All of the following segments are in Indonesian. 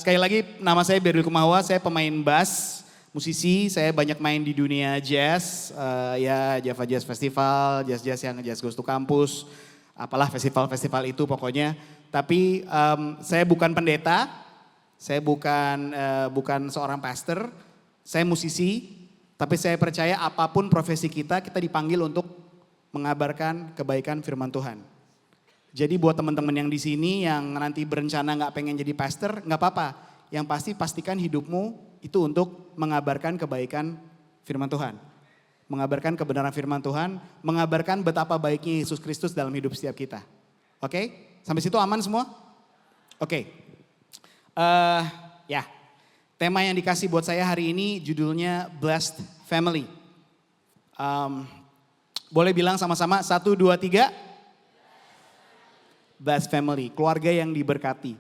sekali lagi nama saya Beril Kumawa, saya pemain bass, musisi, saya banyak main di dunia jazz, ya Java Jazz Festival, jazz-jazz yang Jazz Goes to Campus, apalah festival-festival itu pokoknya. Tapi saya bukan pendeta, saya bukan seorang pastor, saya musisi, tapi saya percaya apapun profesi kita, kita dipanggil untuk mengabarkan kebaikan firman Tuhan. Jadi buat teman-teman yang di sini yang nanti berencana nggak pengen jadi pastor, nggak apa-apa. Yang pasti pastikan hidupmu itu untuk mengabarkan kebaikan firman Tuhan. Mengabarkan kebenaran firman Tuhan, mengabarkan betapa baiknya Yesus Kristus dalam hidup setiap kita. Oke? Sampai situ aman semua? Oke. Ya, tema yang dikasih buat saya hari ini judulnya Blessed Family. Boleh bilang sama-sama 1, 2, 3. Blessed Family, keluarga yang diberkati.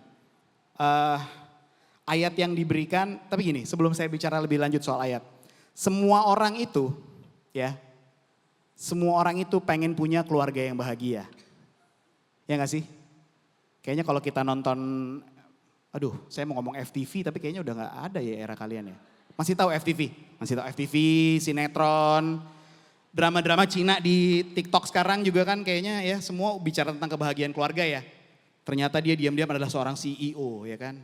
Ayat yang diberikan, tapi gini sebelum saya bicara lebih lanjut soal ayat. Semua orang itu pengen punya keluarga yang bahagia. Ya gak sih? Kayaknya kalau kita nonton, saya mau ngomong FTV tapi kayaknya udah gak ada ya era kalian ya. Masih tahu FTV? Masih tahu FTV, sinetron, drama-drama Cina di TikTok sekarang juga kan kayaknya ya semua bicara tentang kebahagiaan keluarga ya. Ternyata dia diam-diam adalah seorang CEO ya kan.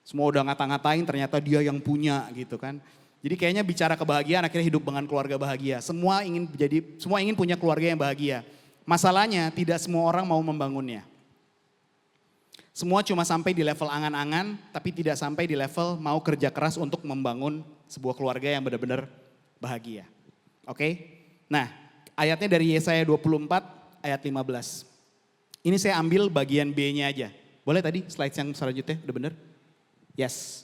Semua udah ngata-ngatain ternyata dia yang punya gitu kan. Jadi kayaknya bicara kebahagiaan akhirnya hidup dengan keluarga bahagia. Semua ingin punya keluarga yang bahagia. Masalahnya tidak semua orang mau membangunnya. Semua cuma sampai di level angan-angan tapi tidak sampai di level mau kerja keras untuk membangun sebuah keluarga yang benar-benar bahagia. Oke, nah ayatnya dari Yesaya 24 ayat 15. Ini saya ambil bagian B-nya aja. Boleh tadi slide yang selanjutnya, udah bener? Yes.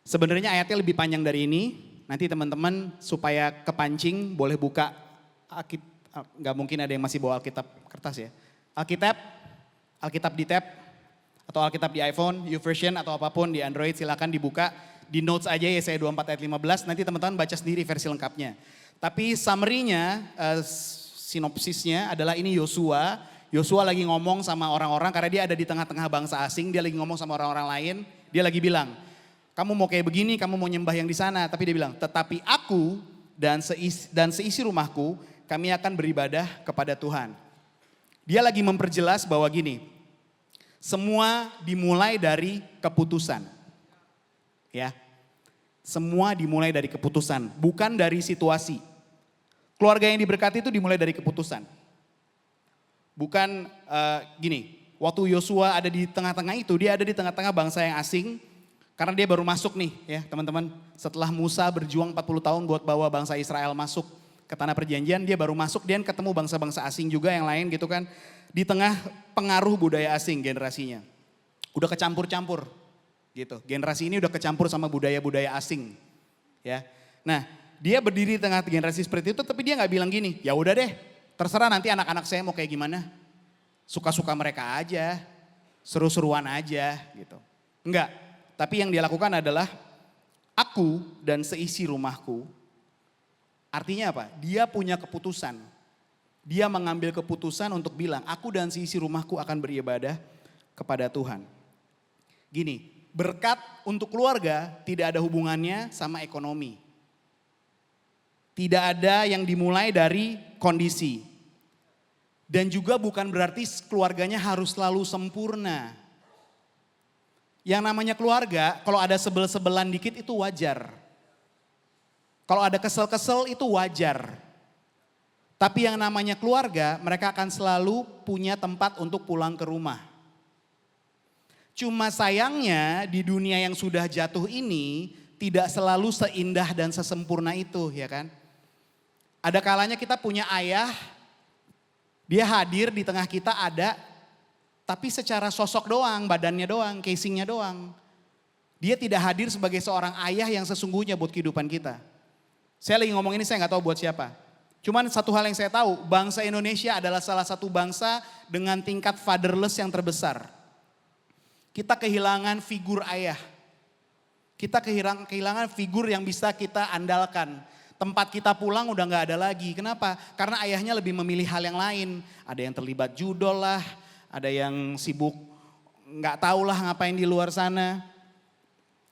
Sebenarnya ayatnya lebih panjang dari ini. Nanti teman-teman supaya kepancing boleh buka, nggak mungkin ada yang masih bawa Alkitab kertas ya. Alkitab di tab, atau Alkitab di iPhone, YouVersion atau apapun di Android silakan dibuka. Di notes aja Yesaya 24 ayat 15, nanti teman-teman baca sendiri versi lengkapnya. Tapi summary-nya, sinopsisnya adalah ini Yosua. Yosua lagi ngomong sama orang-orang karena dia ada di tengah-tengah bangsa asing. Dia lagi ngomong sama orang-orang lain. Dia lagi bilang, kamu mau kayak begini, kamu mau nyembah yang di sana. Tapi dia bilang, tetapi aku dan seisi rumahku, kami akan beribadah kepada Tuhan. Dia lagi memperjelas bahwa gini, semua dimulai dari keputusan. Ya, semua dimulai dari keputusan, bukan dari situasi. Keluarga yang diberkati itu dimulai dari keputusan. Bukan gini, waktu Yosua ada di tengah-tengah itu, dia ada di tengah-tengah bangsa yang asing. Karena dia baru masuk nih ya teman-teman. Setelah Musa berjuang 40 tahun buat bawa bangsa Israel masuk ke tanah perjanjian, dia baru masuk, dia ketemu bangsa-bangsa asing juga yang lain gitu kan. Di tengah pengaruh budaya asing generasinya. Udah kecampur-campur gitu. Generasi ini udah kecampur sama budaya-budaya asing. Ya. Nah, dia berdiri di tengah generasi seperti itu tapi dia nggak bilang gini, ya udah deh, terserah nanti anak-anak saya mau kayak gimana. Suka-suka mereka aja, seru-seruan aja gitu. Enggak, tapi yang dia lakukan adalah aku dan seisi rumahku. Artinya apa? Dia punya keputusan. Dia mengambil keputusan untuk bilang, aku dan seisi rumahku akan beribadah kepada Tuhan. Gini, berkat untuk keluarga tidak ada hubungannya sama ekonomi. Tidak ada yang dimulai dari kondisi. Dan juga bukan berarti keluarganya harus selalu sempurna. Yang namanya keluarga, kalau ada sebel-sebelan dikit itu wajar. Kalau ada kesel-kesel itu wajar. Tapi yang namanya keluarga, mereka akan selalu punya tempat untuk pulang ke rumah. Cuma sayangnya di dunia yang sudah jatuh ini, tidak selalu seindah dan sesempurna itu ya kan. Ada kalanya kita punya ayah, dia hadir di tengah kita ada, tapi secara sosok doang, badannya doang, casingnya doang. Dia tidak hadir sebagai seorang ayah yang sesungguhnya buat kehidupan kita. Saya lagi ngomong ini saya nggak tahu buat siapa. Cuman satu hal yang saya tahu, bangsa Indonesia adalah salah satu bangsa dengan tingkat fatherless yang terbesar. Kita kehilangan figur ayah. Kita kehilangan figur yang bisa kita andalkan. Tempat kita pulang udah gak ada lagi. Kenapa? Karena ayahnya lebih memilih hal yang lain. Ada yang terlibat judol lah, ada yang sibuk gak tahu lah ngapain di luar sana.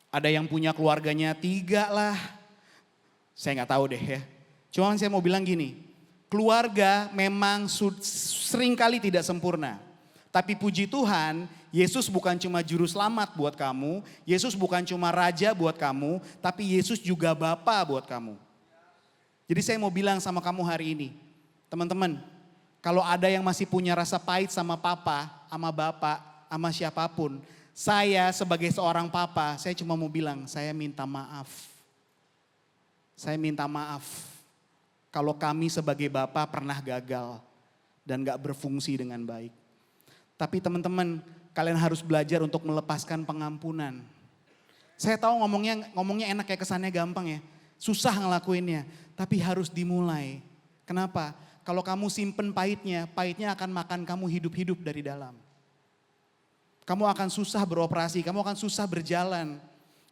Ada yang punya keluarganya 3 lah. Saya nggak tahu deh ya. Cuma saya mau bilang gini, keluarga memang seringkali tidak sempurna. Tapi puji Tuhan, Yesus bukan cuma juru selamat buat kamu, Yesus bukan cuma raja buat kamu, tapi Yesus juga Bapa buat kamu. Jadi saya mau bilang sama kamu hari ini, teman-teman, kalau ada yang masih punya rasa pahit sama papa, sama bapak, sama siapapun, saya sebagai seorang papa, saya cuma mau bilang, saya minta maaf. Saya minta maaf kalau kami sebagai bapak pernah gagal dan gak berfungsi dengan baik. Tapi teman-teman, kalian harus belajar untuk melepaskan pengampunan. Saya tahu ngomongnya enak ya, kesannya gampang ya. Susah ngelakuinnya, tapi harus dimulai. Kenapa? Kalau kamu simpen pahitnya akan makan kamu hidup-hidup dari dalam. Kamu akan susah beroperasi, kamu akan susah berjalan.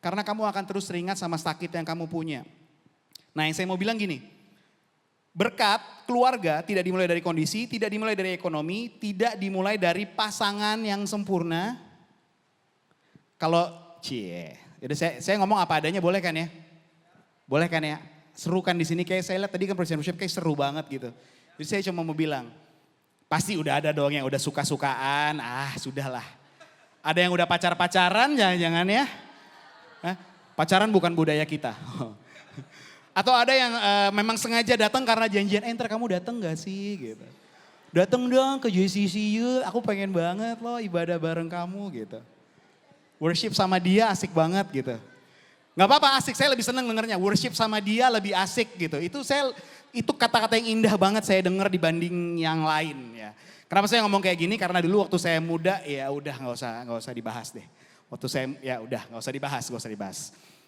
Karena kamu akan terus teringat sama sakit yang kamu punya. Nah, yang saya mau bilang gini, berkat keluarga tidak dimulai dari kondisi, tidak dimulai dari ekonomi, tidak dimulai dari pasangan yang sempurna. Kalau, saya ngomong apa adanya boleh kan ya? Boleh kan ya? Seru kan di sini, kayak saya lihat tadi kan presiden worship kayak seru banget gitu. Jadi saya cuma mau bilang, pasti udah ada dong yang udah suka-sukaan, sudahlah. Ada yang udah pacar-pacaran, jangan-jangan ya. Pacaran bukan budaya kita. Atau ada yang memang sengaja datang karena janjian, ntar kamu datang gak sih gitu. Datang dong ke JCC yuk, aku pengen banget loh ibadah bareng kamu gitu. Worship sama dia asik banget gitu. Gak apa-apa asik, saya lebih seneng dengernya. Worship sama dia lebih asik gitu. Itu kata-kata yang indah banget saya denger dibanding yang lain ya. Kenapa saya ngomong kayak gini? Karena dulu waktu saya muda ya udah gak usah dibahas deh. Waktu saya ya udah gak usah dibahas.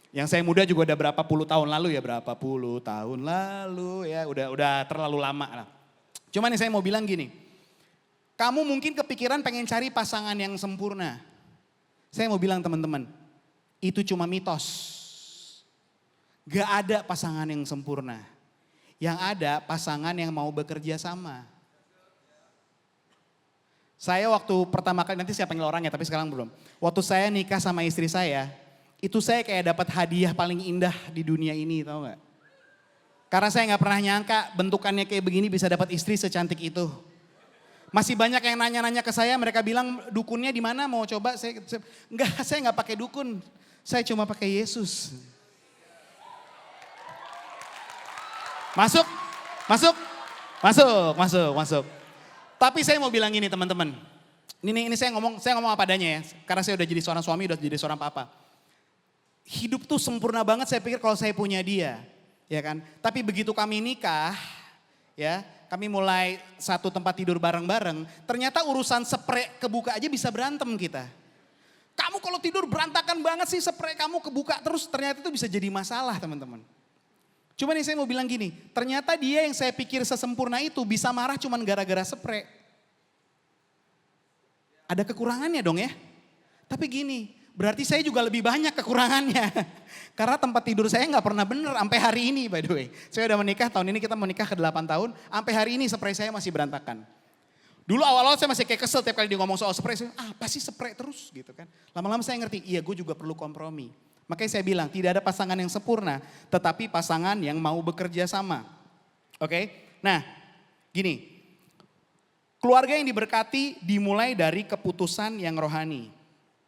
Yang saya muda juga udah berapa puluh tahun lalu ya, udah terlalu lama lah. Cuman yang saya mau bilang gini, kamu mungkin kepikiran pengen cari pasangan yang sempurna. Saya mau bilang teman-teman, itu cuma mitos. Gak ada pasangan yang sempurna. Yang ada pasangan yang mau bekerja sama. Saya waktu pertama kali, nanti saya panggil orangnya tapi sekarang belum. Waktu saya nikah sama istri saya, itu saya kayak dapat hadiah paling indah di dunia ini, tahu nggak? Karena saya nggak pernah nyangka bentukannya kayak begini bisa dapat istri secantik itu. Masih banyak yang nanya-nanya ke saya, mereka bilang dukunnya di mana mau coba? Saya nggak pakai dukun, saya cuma pakai Yesus. Masuk. Tapi saya mau bilang ini teman-teman, ini saya ngomong apa adanya ya, karena saya udah jadi seorang suami, udah jadi seorang papa. Hidup tuh sempurna banget saya pikir kalau saya punya dia, ya kan. Tapi begitu kami nikah, ya kami mulai satu tempat tidur bareng-bareng, ternyata urusan spray kebuka aja bisa berantem kita. Kamu kalau tidur berantakan banget sih, spray kamu kebuka terus, ternyata itu bisa jadi masalah teman-teman. Cuman yang saya mau bilang gini, ternyata dia yang saya pikir sesempurna itu bisa marah cuman gara-gara spray. Ada kekurangannya dong ya. Tapi gini, berarti saya juga lebih banyak kekurangannya. Karena tempat tidur saya gak pernah bener sampai hari ini by the way. Saya udah menikah, tahun ini kita menikah ke 8 tahun. Sampai hari ini spray saya masih berantakan. Dulu awal-awal saya masih kayak kesel tiap kali dia ngomong soal spray. Saya, apa sih spray terus gitu kan. Lama-lama saya ngerti, iya gue juga perlu kompromi. Makanya saya bilang tidak ada pasangan yang sempurna. Tetapi pasangan yang mau bekerja sama. Oke, nah gini. Keluarga yang diberkati dimulai dari keputusan yang rohani.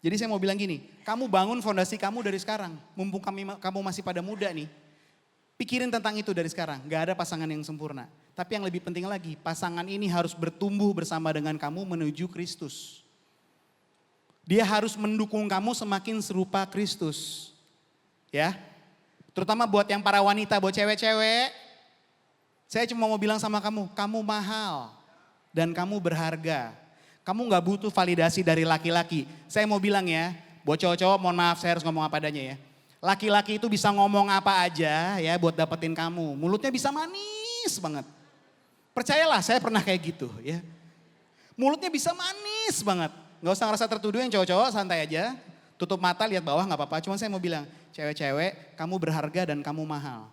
Jadi saya mau bilang gini, kamu bangun fondasi kamu dari sekarang. Mumpung kamu masih pada muda nih. Pikirin tentang itu dari sekarang. Gak ada pasangan yang sempurna. Tapi yang lebih penting lagi, pasangan ini harus bertumbuh bersama dengan kamu menuju Kristus. Dia harus mendukung kamu semakin serupa Kristus. Ya, terutama buat yang para wanita, buat cewek-cewek. Saya cuma mau bilang sama kamu mahal dan kamu berharga. Kamu gak butuh validasi dari laki-laki. Saya mau bilang ya, buat cowok-cowok mohon maaf saya harus ngomong apa adanya ya. Laki-laki itu bisa ngomong apa aja ya buat dapetin kamu. Mulutnya bisa manis banget. Percayalah saya pernah kayak gitu ya. Mulutnya bisa manis banget. Gak usah ngerasa tertuduh yang cowok-cowok, santai aja. Tutup mata lihat bawah gak apa-apa. Cuma saya mau bilang, cewek-cewek kamu berharga dan kamu mahal.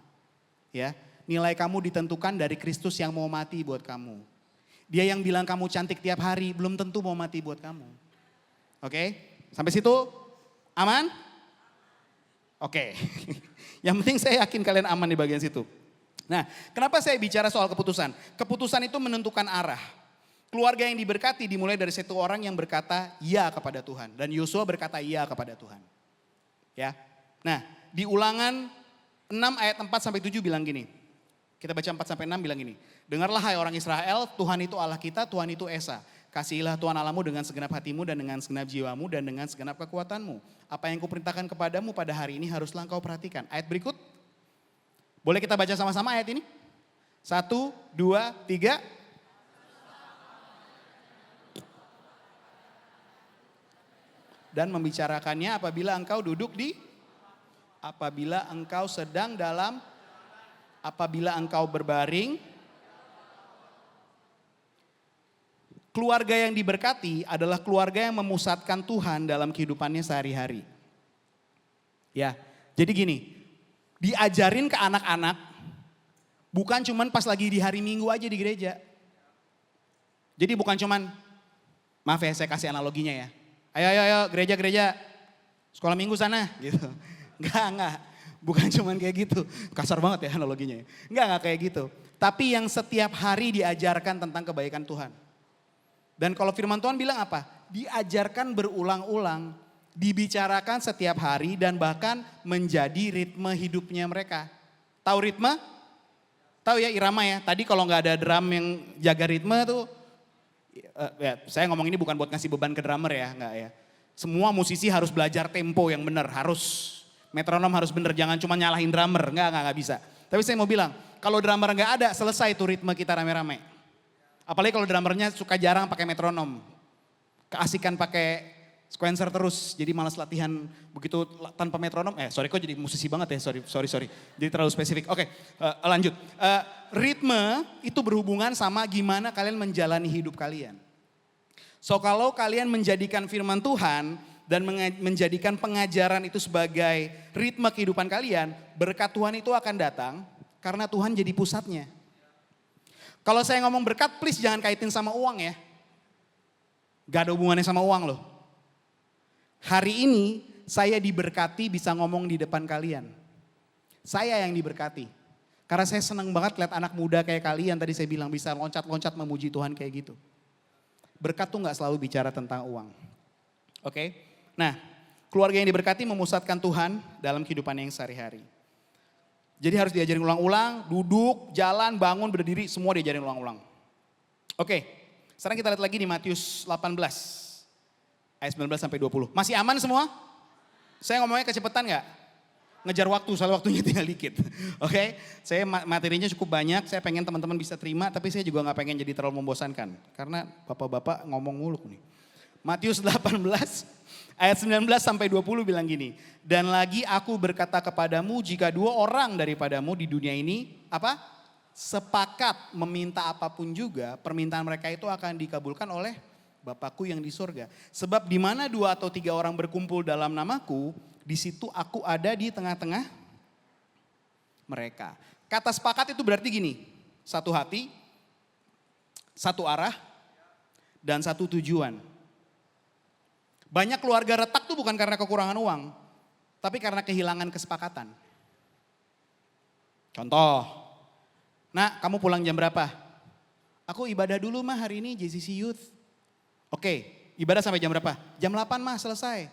Ya, nilai kamu ditentukan dari Kristus yang mau mati buat kamu. Dia yang bilang kamu cantik tiap hari belum tentu mau mati buat kamu. Oke, sampai situ aman? Oke, yang penting saya yakin kalian aman di bagian situ. Nah, kenapa saya bicara soal keputusan? Keputusan itu menentukan arah. Keluarga yang diberkati dimulai dari satu orang yang berkata ya kepada Tuhan. Dan Yosua berkata ya kepada Tuhan. Ya. Nah, di Ulangan 6 ayat 4 sampai 7 bilang gini. Kita baca 4 sampai 6 bilang gini. Dengarlah hai orang Israel, Tuhan itu Allah kita, Tuhan itu Esa. Kasihilah Tuhan Allahmu dengan segenap hatimu dan dengan segenap jiwamu dan dengan segenap kekuatanmu. Apa yang kuperintahkan kepadamu pada hari ini haruslah engkau perhatikan. Ayat berikut. Boleh kita baca sama-sama ayat ini? 1, 2, 3. Dan membicarakannya apabila engkau duduk apabila engkau sedang apabila engkau berbaring. Keluarga yang diberkati adalah keluarga yang memusatkan Tuhan dalam kehidupannya sehari-hari. Ya, jadi gini, diajarin ke anak-anak bukan cuman pas lagi di hari Minggu aja di gereja. Jadi bukan cuman, maaf ya saya kasih analoginya ya. Ayo gereja-gereja, sekolah Minggu sana gitu. Enggak. Bukan cuman kayak gitu. Kasar banget ya analoginya. Enggak kayak gitu. Tapi yang setiap hari diajarkan tentang kebaikan Tuhan. Dan kalau firman Tuhan bilang apa? Diajarkan berulang-ulang, dibicarakan setiap hari dan bahkan menjadi ritme hidupnya mereka. Tahu ritme? Tahu ya irama ya. Tadi kalau nggak ada drum yang jaga ritme tuh, ya, saya ngomong ini bukan buat ngasih beban ke drummer ya, nggak ya. Semua musisi harus belajar tempo yang benar, harus metronom harus benar, jangan cuma nyalahin drummer, nggak bisa. Tapi saya mau bilang, kalau drummer nggak ada, selesai tuh ritme kita rame-rame. Apalagi kalau drummernya suka jarang pakai metronom. Keasikan pakai sequencer terus, jadi malas latihan begitu tanpa metronom. Sorry kok jadi musisi banget ya, sorry. Jadi terlalu spesifik. Oke, lanjut. Ritme itu berhubungan sama gimana kalian menjalani hidup kalian. So kalau kalian menjadikan firman Tuhan dan menjadikan pengajaran itu sebagai ritme kehidupan kalian, berkat Tuhan itu akan datang karena Tuhan jadi pusatnya. Kalau saya ngomong berkat, please jangan kaitin sama uang ya. Gak ada hubungannya sama uang loh. Hari ini saya diberkati bisa ngomong di depan kalian. Saya yang diberkati. Karena saya senang banget lihat anak muda kayak kalian tadi saya bilang bisa loncat-loncat memuji Tuhan kayak gitu. Berkat tuh gak selalu bicara tentang uang. Oke? Nah, keluarga yang diberkati memusatkan Tuhan dalam kehidupan yang sehari-hari. Jadi harus diajarin ulang-ulang, duduk, jalan, bangun, berdiri, semua diajarin ulang-ulang. Oke, sekarang kita lihat lagi di Matius 18, ayat 19 sampai 20. Masih aman semua? Saya ngomongnya kecepatan gak? Ngejar waktu, soal waktunya tinggal dikit. Oke, saya materinya cukup banyak, saya pengen teman-teman bisa terima, tapi saya juga gak pengen jadi terlalu membosankan. Karena bapak-bapak ngomong muluk nih. Matius 18 ayat 19 sampai 20 bilang gini. Dan lagi aku berkata kepadamu jika 2 orang daripadamu di dunia ini sepakat meminta apapun juga, permintaan mereka itu akan dikabulkan oleh Bapakku yang di surga. Sebab di mana 2 atau 3 orang berkumpul dalam namaku, di situ aku ada di tengah-tengah mereka. Kata sepakat itu berarti gini, satu hati, satu arah, dan satu tujuan. Banyak keluarga retak tuh bukan karena kekurangan uang, tapi karena kehilangan kesepakatan. Contoh, nak kamu pulang jam berapa? Aku ibadah dulu mah hari ini JCC Youth. Oke, ibadah sampai jam berapa? Jam 8 mah selesai.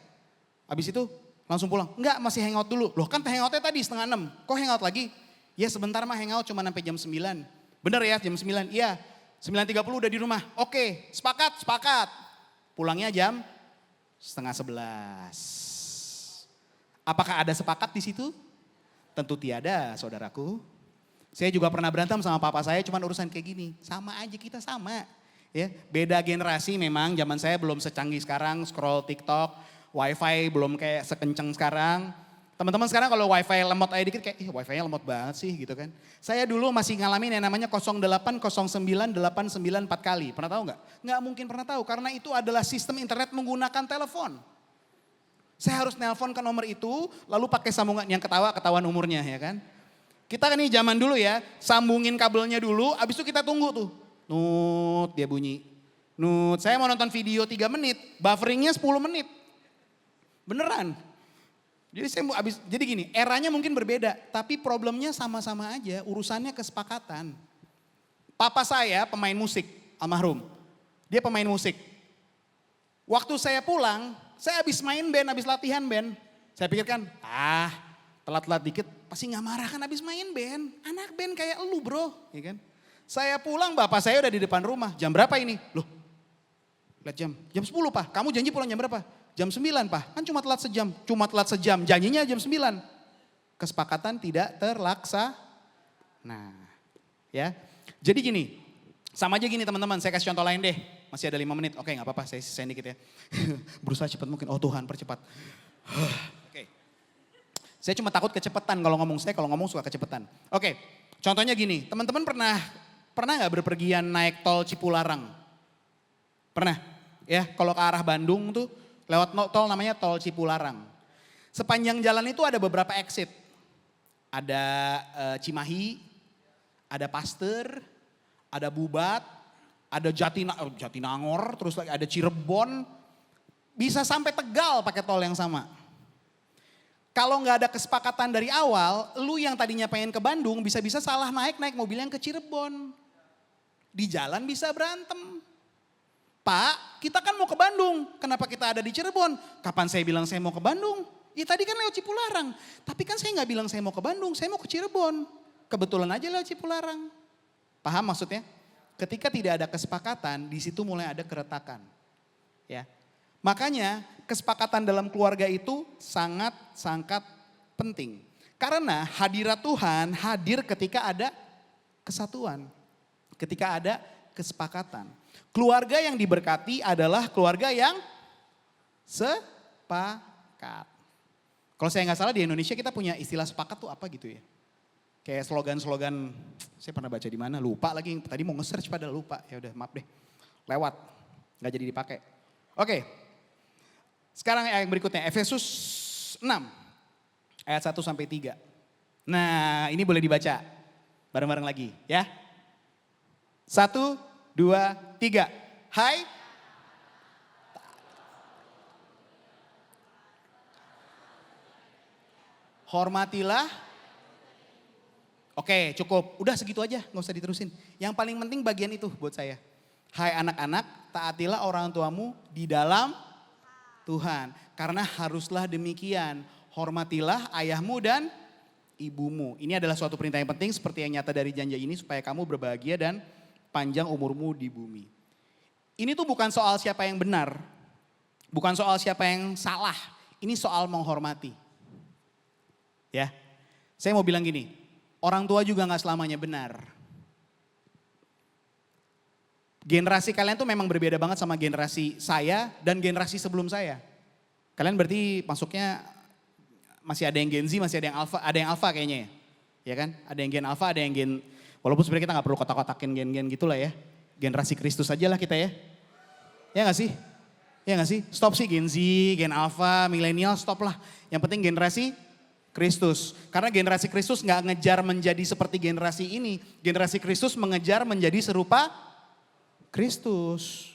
Habis itu langsung pulang. Enggak, masih hangout dulu. Loh kan hangoutnya tadi 5:30, kok hangout lagi? Ya sebentar mah hangout cuma sampai jam 9. Bener ya jam 9? Iya, 9:30 udah di rumah. Oke, sepakat. Pulangnya jam 10:30. Apakah ada sepakat di situ? Tentu tiada, saudaraku. Saya juga pernah berantem sama papa saya, cuman urusan kayak gini. Sama aja kita sama. Ya, beda generasi memang, zaman saya belum secanggih sekarang, scroll TikTok, wifi belum kayak sekenceng sekarang. Teman-teman sekarang kalau wifi lemot aja dikit kayak, wifi-nya lemot banget sih gitu kan. Saya dulu masih ngalamin yang namanya 0809-894 kali. Pernah tahu nggak? Nggak mungkin pernah tahu karena itu adalah sistem internet menggunakan telepon. Saya harus nelpon ke nomor itu lalu pakai sambungan yang ketahuan umurnya ya kan. Kita kan nih zaman dulu ya sambungin kabelnya dulu abis itu kita tunggu tuh. Nut dia bunyi. Nut saya mau nonton video 3 menit bufferingnya 10 menit. Beneran. Jadi gini, eranya mungkin berbeda, tapi problemnya sama-sama aja, urusannya kesepakatan. Papa saya pemain musik, almarhum. Dia pemain musik. Waktu saya pulang, saya habis main band, habis latihan band. Saya pikirkan, telat-telat dikit pasti gak marah kan habis main band. Anak band kayak elu bro, ya kan. Saya pulang, bapak saya udah di depan rumah. Jam berapa ini? Loh, lihat jam 10 pak, kamu janji pulang jam berapa? Jam 9 pak, kan cuma telat sejam, janjinya jam 9. Kesepakatan tidak terlaksana. Nah, ya. Jadi gini, sama aja gini teman-teman, saya kasih contoh lain deh. Masih ada 5 menit, oke gak apa-apa, saya sisain dikit ya. Berusaha cepat mungkin, oh Tuhan percepat. Oke. Saya cuma takut kecepatan kalau ngomong suka kecepatan. Oke, contohnya gini, teman-teman pernah gak berpergian naik tol Cipularang? Pernah? Ya, kalau ke arah Bandung tuh, lewat tol namanya tol Cipularang. Sepanjang jalan itu ada beberapa exit. Ada Cimahi, ada Pasteur, ada Bubat, ada Jatinangor, terus lagi ada Cirebon. Bisa sampai Tegal pakai tol yang sama. Kalau nggak ada kesepakatan dari awal, lu yang tadinya pengen ke Bandung bisa-bisa salah naik mobil yang ke Cirebon. Di jalan bisa berantem. Pak, kita kan mau ke Bandung, kenapa kita ada di Cirebon? Kapan saya bilang saya mau ke Bandung? Ya tadi kan lewat Cipularang, tapi kan saya nggak bilang saya mau ke Bandung, saya mau ke Cirebon. Kebetulan aja lewat Cipularang. Paham maksudnya? Ketika tidak ada kesepakatan, di situ mulai ada keretakan. Ya, makanya kesepakatan dalam keluarga itu sangat penting. Karena hadirat Tuhan hadir ketika ada kesatuan, ketika ada kesepakatan. Keluarga yang diberkati adalah keluarga yang sepakat. Kalau saya nggak salah di Indonesia kita punya istilah sepakat tuh apa gitu ya. Kayak slogan-slogan, saya pernah baca di mana, lupa lagi. Tadi mau nge-search padahal lupa, ya udah maaf deh. Lewat, nggak jadi dipakai. Oke, sekarang yang berikutnya Efesus 6 ayat 1 sampai 3. Nah ini boleh dibaca bareng-bareng lagi ya. 1, 2, 3. Hai. Hormatilah. Oke cukup, udah segitu aja gak usah diterusin. Yang paling penting bagian itu buat saya. Hai anak-anak, taatilah orang tuamu di dalam Tuhan. Karena haruslah demikian, hormatilah ayahmu dan ibumu. Ini adalah suatu perintah yang penting seperti yang nyata dari janji ini supaya kamu berbahagia dan panjang umurmu di bumi. Ini tuh bukan soal siapa yang benar, bukan soal siapa yang salah. Ini soal menghormati. Ya, saya mau bilang gini, orang tua juga gak selamanya benar. Generasi kalian tuh memang berbeda banget sama generasi saya dan generasi sebelum saya. Kalian berarti masuknya masih ada yang Gen Z, masih ada yang alpha kayaknya ya. Ya kan? Ada yang gen alpha, ada yang gen, walaupun sebenarnya kita gak perlu kotak-kotakin gen-gen gitulah ya. Generasi Kristus aja lah kita ya. Ya gak sih? Ya gak sih? Stop sih Gen Z, Gen Alpha, milenial stop lah. Yang penting generasi Kristus. Karena generasi Kristus gak ngejar menjadi seperti generasi ini. Generasi Kristus mengejar menjadi serupa Kristus.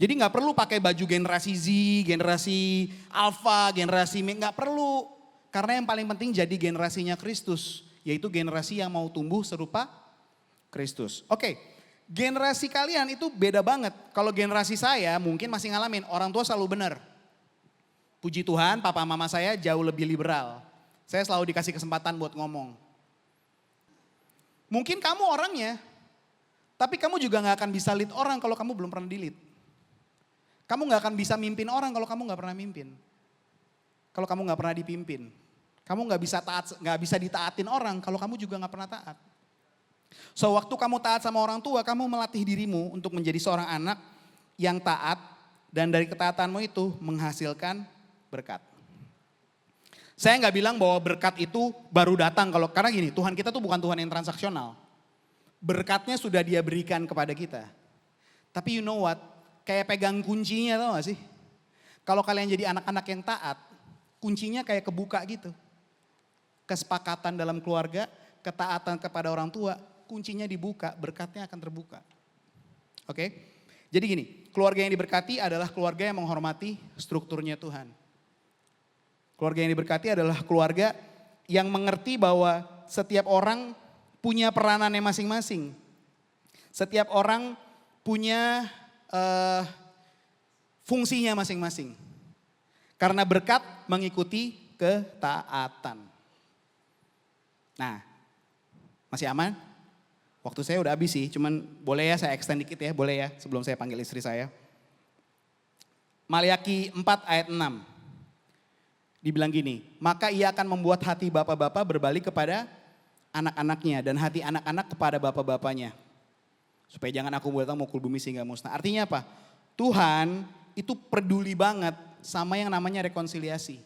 Jadi gak perlu pakai baju generasi Z, generasi Alpha, generasi gak perlu. Karena yang paling penting jadi generasinya Kristus. Yaitu generasi yang mau tumbuh serupa Kristus. Oke, generasi kalian itu beda banget. Kalau generasi saya mungkin masih ngalamin orang tua selalu benar. Puji Tuhan papa mama saya jauh lebih liberal. Saya selalu dikasih kesempatan buat ngomong. Mungkin kamu orangnya, tapi kamu juga gak akan bisa lead orang kalau kamu belum pernah di-lead. Kamu gak akan bisa mimpin orang kalau kamu gak pernah mimpin. Kalau kamu gak pernah dipimpin. Kamu gak bisa ditaatin orang kalau kamu juga gak pernah taat. So waktu kamu taat sama orang tua, kamu melatih dirimu untuk menjadi seorang anak yang taat. Dan dari ketaatanmu itu menghasilkan berkat. Saya gak bilang bahwa berkat itu baru datang karena gini, Tuhan kita tuh bukan Tuhan yang transaksional. Berkatnya sudah Dia berikan kepada kita. Tapi you know what, kayak pegang kuncinya tau gak sih? Kalau kalian jadi anak-anak yang taat, kuncinya kayak kebuka gitu. Kesepakatan dalam keluarga, ketaatan kepada orang tua, kuncinya dibuka, berkatnya akan terbuka. Oke? Jadi gini, keluarga yang diberkati adalah keluarga yang menghormati strukturnya Tuhan. Keluarga yang diberkati adalah keluarga yang mengerti bahwa setiap orang punya peranannya masing-masing. Setiap orang punya fungsinya masing-masing. Karena berkat mengikuti ketaatan. Nah, masih aman? Waktu saya udah habis sih, cuman boleh ya saya extend dikit ya, boleh ya sebelum saya panggil istri saya. Maliaki 4 ayat 6. Dibilang gini, maka ia akan membuat hati bapak-bapak berbalik kepada anak-anaknya dan hati anak-anak kepada bapak-bapaknya. Supaya jangan aku buat mukul bumi sehingga musnah. Artinya apa? Tuhan itu peduli banget sama yang namanya rekonsiliasi.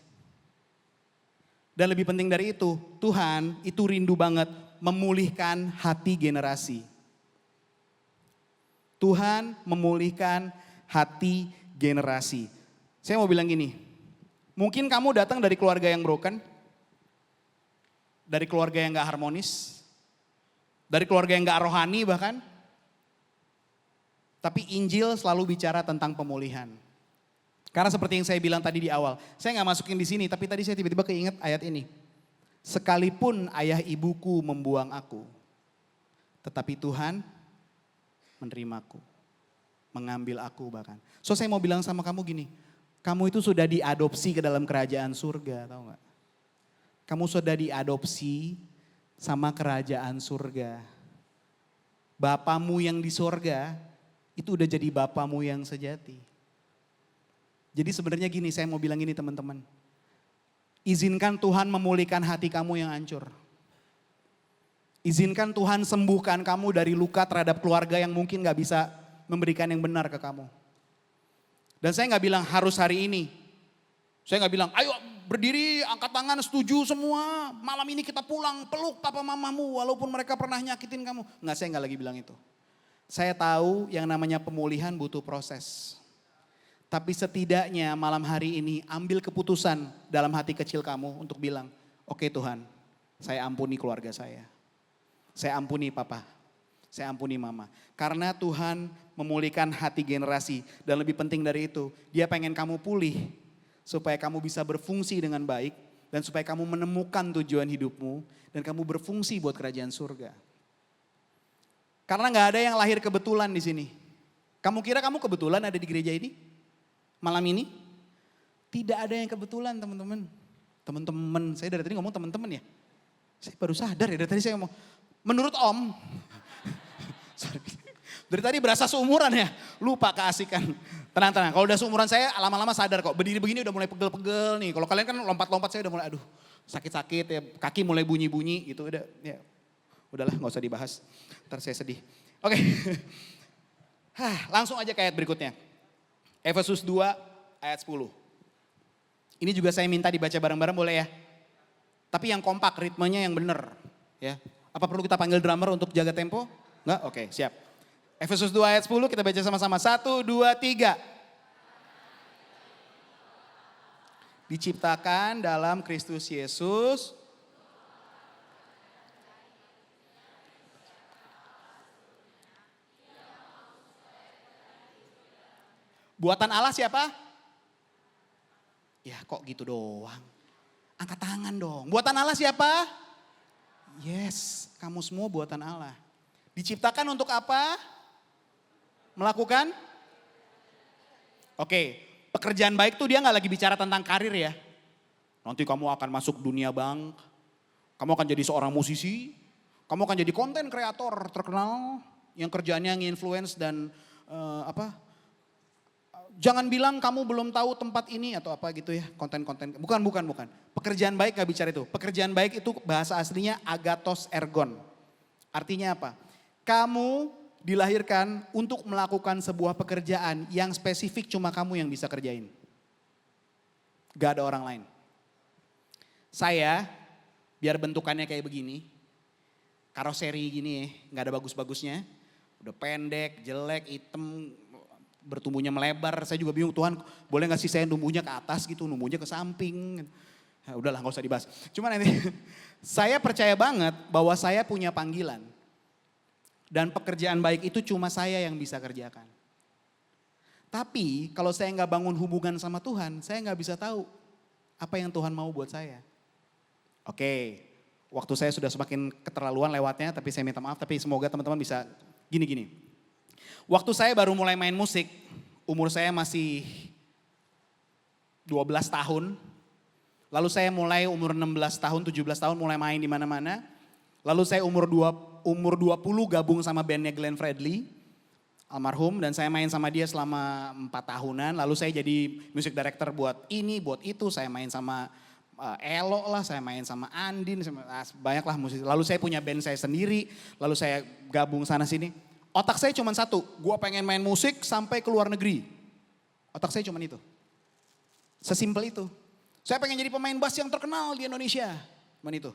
Dan lebih penting dari itu, Tuhan itu rindu banget memulihkan hati generasi. Tuhan memulihkan hati generasi. Saya mau bilang gini, mungkin kamu datang dari keluarga yang broken, dari keluarga yang gak harmonis, dari keluarga yang gak rohani bahkan. Tapi Injil selalu bicara tentang pemulihan. Karena seperti yang saya bilang tadi di awal, saya gak masukin di sini, tapi tadi saya tiba-tiba keinget ayat ini. Sekalipun ayah ibuku membuang aku, tetapi Tuhan menerimaku, mengambil aku bahkan. So saya mau bilang sama kamu gini, kamu itu sudah diadopsi ke dalam kerajaan surga, tahu gak? Kamu sudah diadopsi sama kerajaan surga. Bapamu yang di surga itu udah jadi bapamu yang sejati. Jadi sebenarnya gini, saya mau bilang gini teman-teman. Izinkan Tuhan memulihkan hati kamu yang hancur. Izinkan Tuhan sembuhkan kamu dari luka terhadap keluarga yang mungkin gak bisa memberikan yang benar ke kamu. Dan saya gak bilang harus hari ini. Saya gak bilang ayo berdiri angkat tangan setuju semua. Malam ini kita pulang peluk papa mamamu walaupun mereka pernah nyakitin kamu. Enggak, saya gak lagi bilang itu. Saya tahu yang namanya pemulihan butuh proses. Tapi setidaknya malam hari ini ambil keputusan dalam hati kecil kamu untuk bilang, oke Tuhan, saya ampuni keluarga saya. Saya ampuni papa, saya ampuni mama. Karena Tuhan memulihkan hati generasi dan lebih penting dari itu, dia pengen kamu pulih supaya kamu bisa berfungsi dengan baik dan supaya kamu menemukan tujuan hidupmu dan kamu berfungsi buat kerajaan surga. Karena gak ada yang lahir kebetulan di sini. Kamu kira kamu kebetulan ada di gereja ini? Malam ini? Tidak ada yang kebetulan teman-teman. Teman-teman, saya dari tadi ngomong teman-teman ya. Saya baru sadar ya dari tadi saya ngomong. Menurut Om, sorry, dari tadi berasa seumuran ya. Lupa keasikan. Tenang-tenang, kalau udah seumuran saya lama-lama sadar kok. Berdiri begini udah mulai pegel-pegel nih. Kalau kalian kan lompat-lompat saya udah mulai aduh sakit-sakit ya. Kaki mulai bunyi-bunyi gitu. Udah, ya, udahlah gak usah dibahas. Ntar saya sedih. Oke, langsung aja ke ayat berikutnya. Efesus 2 ayat 10. Ini juga saya minta dibaca bareng-bareng boleh ya? Tapi yang kompak, ritmenya yang benar. Ya. Apa perlu kita panggil drummer untuk jaga tempo? Enggak? Oke, siap. Efesus 2 ayat 10 kita baca sama-sama. 1, 2, 3. Diciptakan dalam Kristus Yesus. Buatan Allah siapa? Ya kok gitu doang. Angkat tangan dong. Buatan Allah siapa? Yes, kamu semua buatan Allah. Diciptakan untuk apa? Melakukan? Oke, pekerjaan baik tuh dia gak lagi bicara tentang karir ya. Nanti kamu akan masuk dunia bank. Kamu akan jadi seorang musisi. Kamu akan jadi konten kreator terkenal. Yang kerjaannya nge-influence dan jangan bilang kamu belum tahu tempat ini atau apa gitu ya, konten-konten. Bukan. Pekerjaan baik gak bicara itu. Pekerjaan baik itu bahasa aslinya agathos ergon. Artinya apa? Kamu dilahirkan untuk melakukan sebuah pekerjaan yang spesifik cuma kamu yang bisa kerjain. Gak ada orang lain. Saya, biar bentukannya kayak begini, karoseri gini ya, gak ada bagus-bagusnya. Udah pendek, jelek, hitam, bertumbuhnya melebar, saya juga bingung Tuhan boleh gak sih saya numbuhnya ke atas gitu, numbuhnya ke samping. Nah, udahlah gak usah dibahas. Cuman ini saya percaya banget bahwa saya punya panggilan. Dan pekerjaan baik itu cuma saya yang bisa kerjakan. Tapi kalau saya gak bangun hubungan sama Tuhan, saya gak bisa tahu Apa yang Tuhan mau buat saya? Oke, waktu saya sudah semakin keterlaluan lewatnya, tapi saya minta maaf, tapi semoga teman-teman bisa gini-gini. Waktu saya baru mulai main musik, umur saya masih 12 tahun. Lalu saya mulai umur 16 tahun, 17 tahun mulai main di mana-mana. Lalu saya umur 20 gabung sama bandnya Glenn Fredly, almarhum, dan saya main sama dia selama 4 tahunan. Lalu saya jadi music director buat ini, buat itu. Saya main sama Elo lah, saya main sama Andin, banyak lah musik. Lalu saya punya band saya sendiri, lalu saya gabung sana sini. Otak saya cuma satu, gue pengen main musik sampai ke luar negeri. Otak saya cuma itu. Sesimpel itu. Saya pengen jadi pemain bass yang terkenal di Indonesia. Cuma itu.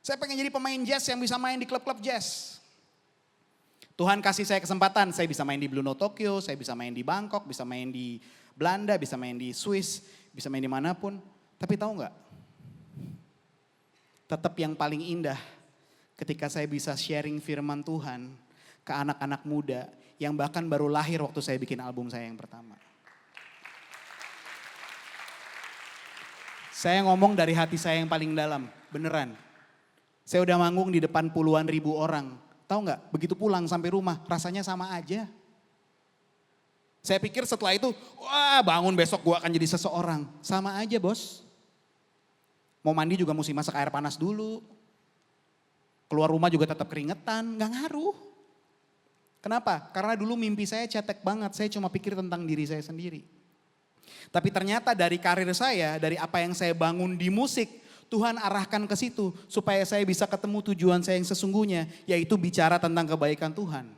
Saya pengen jadi pemain jazz yang bisa main di klub-klub jazz. Tuhan kasih saya kesempatan, saya bisa main di Blue Note Tokyo, saya bisa main di Bangkok, bisa main di Belanda, bisa main di Swiss, bisa main dimanapun. Tapi tahu nggak? Tetap yang paling indah ketika saya bisa sharing firman Tuhan ke anak-anak muda yang bahkan baru lahir waktu saya bikin album saya yang pertama. Saya ngomong dari hati saya yang paling dalam, beneran. Saya udah manggung di depan puluhan ribu orang. Tahu nggak? Begitu pulang sampai rumah rasanya sama aja. Saya pikir setelah itu, wah bangun besok gua akan jadi seseorang. Sama aja bos. Mau mandi juga mesti masak air panas dulu. Keluar rumah juga tetap keringetan, nggak ngaruh. Kenapa? Karena dulu mimpi saya cetek banget, saya cuma pikir tentang diri saya sendiri. Tapi ternyata dari karir saya, dari apa yang saya bangun di musik, Tuhan arahkan ke situ supaya saya bisa ketemu tujuan saya yang sesungguhnya, yaitu bicara tentang kebaikan Tuhan.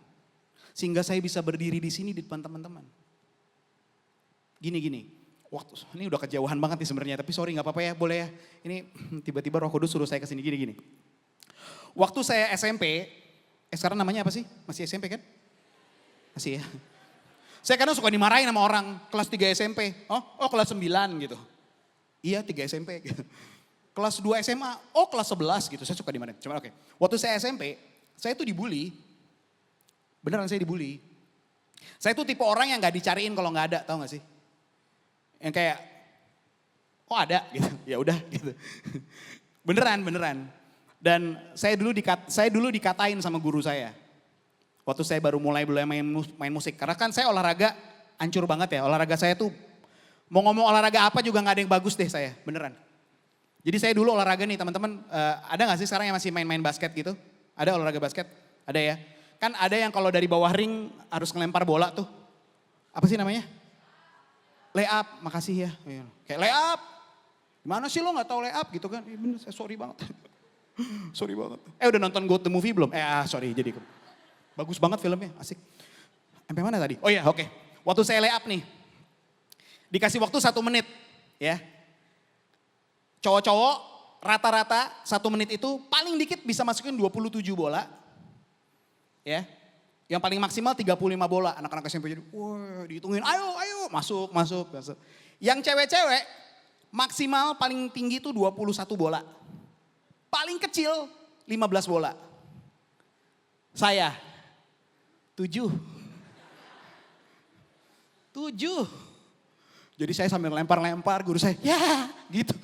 Sehingga saya bisa berdiri di sini di depan teman-teman. Gini, ini udah kejauhan banget nih sebenarnya, tapi sorry nggak apa-apa ya, boleh ya. Ini tiba-tiba Roh Kudus suruh saya ke sini gini. Waktu saya SMP, sekarang namanya apa sih? Masih SMP kan? Masih ya. Saya kadang suka dimarahin sama orang kelas 3 SMP. Oh kelas 9 gitu. Iya 3 SMP gitu. Kelas 2 SMA, oh kelas 11 gitu. Saya suka dimarahin. Cuma oke. Waktu saya SMP, saya tuh dibully. Beneran saya dibully. Saya tuh tipe orang yang gak dicariin kalau gak ada, tau gak sih? Yang kayak, oh ada gitu. Ya udah gitu. Beneran. Dan saya dulu dikatain sama guru saya. Waktu saya baru mulai main musik. Karena kan saya olahraga hancur banget ya. Olahraga saya tuh mau ngomong olahraga apa juga gak ada yang bagus deh saya. Beneran. Jadi saya dulu olahraga nih teman-teman. Ada gak sih sekarang yang masih main-main basket gitu? Ada olahraga basket? Ada ya? Kan ada yang kalau dari bawah ring harus ngelempar bola tuh. Apa sih namanya? Lay up. Makasih ya. Kayak lay up. Gimana sih lo gak tahu lay up gitu kan? Bener saya sorry banget. Sorry banget. Udah nonton Go The Movie belum? Sorry jadi. Bagus banget filmnya, asik. Sampai mana tadi? Oh iya, oke. Waktu saya lay up nih, dikasih waktu 1 menit, ya. Cowok-cowok rata-rata 1 menit itu paling dikit bisa masukin 27 bola, ya. Yang paling maksimal 35 bola. Anak-anak SMP jadi, wah dihitungin, ayo, masuk. Yang cewek-cewek maksimal paling tinggi itu 21 bola. Paling kecil 15 bola. Saya 7. Jadi saya sambil lempar-lempar, guru saya, ya gitu.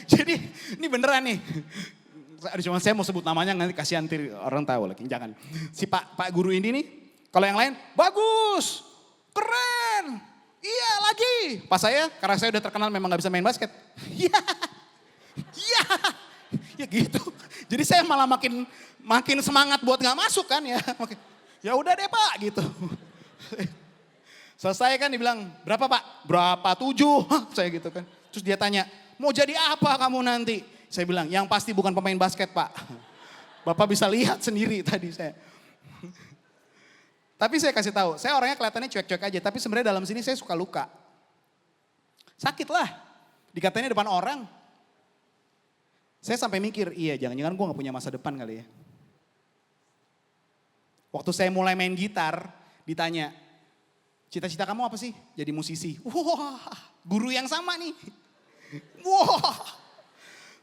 Jadi ini beneran nih. Cuma saya mau sebut namanya nanti kasihan orang tahu lagi, jangan. Si Pak Guru ini nih, kalau yang lain, bagus, keren, iya lagi. Pas saya, karena saya udah terkenal memang gak bisa main basket. Iya, ya gitu. Jadi saya malah makin semangat buat gak masuk kan ya. Ya udah deh Pak gitu. Selesai kan dibilang, berapa Pak? Berapa? 7. Saya gitu kan. Terus dia tanya, mau jadi apa kamu nanti? Saya bilang, yang pasti bukan pemain basket Pak. Bapak bisa lihat sendiri tadi saya. Tapi saya kasih tahu, saya orangnya kelihatannya cuek-cuek aja. Tapi sebenarnya dalam sini saya suka luka. Sakit lah. Dikatain depan orang. Saya sampai mikir, iya jangan-jangan gue gak punya masa depan kali ya. Waktu saya mulai main gitar, ditanya, cita-cita kamu apa sih? Jadi musisi. Wah, guru yang sama nih. Wah,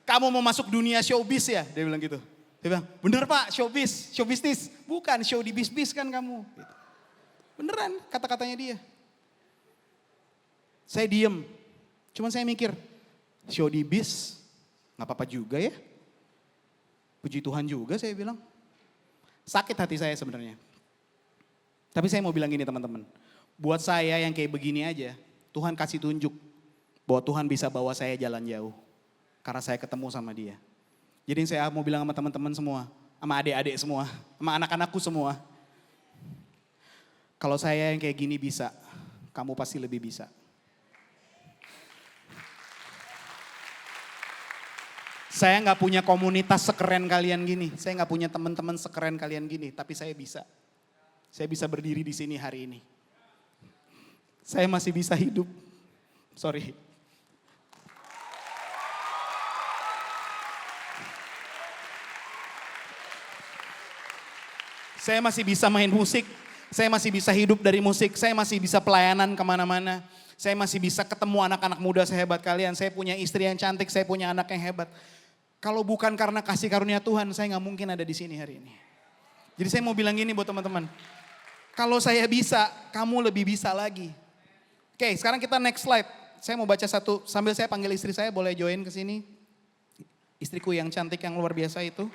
kamu mau masuk dunia showbiz ya? Dia bilang gitu. Dia bilang, bener Pak, showbiz, show bisnis. Bukan, show di bis-bis kan kamu. Beneran kata-katanya dia. Saya diem, cuman saya mikir, show di bis, gak apa-apa juga ya. Puji Tuhan juga saya bilang. Sakit hati saya sebenarnya. Tapi saya mau bilang gini teman-teman. Buat saya yang kayak begini aja, Tuhan kasih tunjuk bahwa Tuhan bisa bawa saya jalan jauh. Karena saya ketemu sama dia. Jadi saya mau bilang sama teman-teman semua, sama adik-adik semua, sama anak-anakku semua. Kalau saya yang kayak gini bisa, kamu pasti lebih bisa. Saya nggak punya komunitas sekeren kalian gini. Saya nggak punya teman-teman sekeren kalian gini. Tapi saya bisa. Saya bisa berdiri di sini hari ini. Saya masih bisa hidup. Sorry. Saya masih bisa main musik. Saya masih bisa hidup dari musik. Saya masih bisa pelayanan kemana-mana. Saya masih bisa ketemu anak-anak muda sehebat kalian. Saya punya istri yang cantik. Saya punya anak yang hebat. Kalau bukan karena kasih karunia Tuhan, saya gak mungkin ada di sini hari ini. Jadi saya mau bilang gini buat teman-teman. Kalau saya bisa, kamu lebih bisa lagi. Oke, sekarang kita next slide. Saya mau baca satu, sambil saya panggil istri saya, boleh join ke sini. Istriku yang cantik, yang luar biasa itu.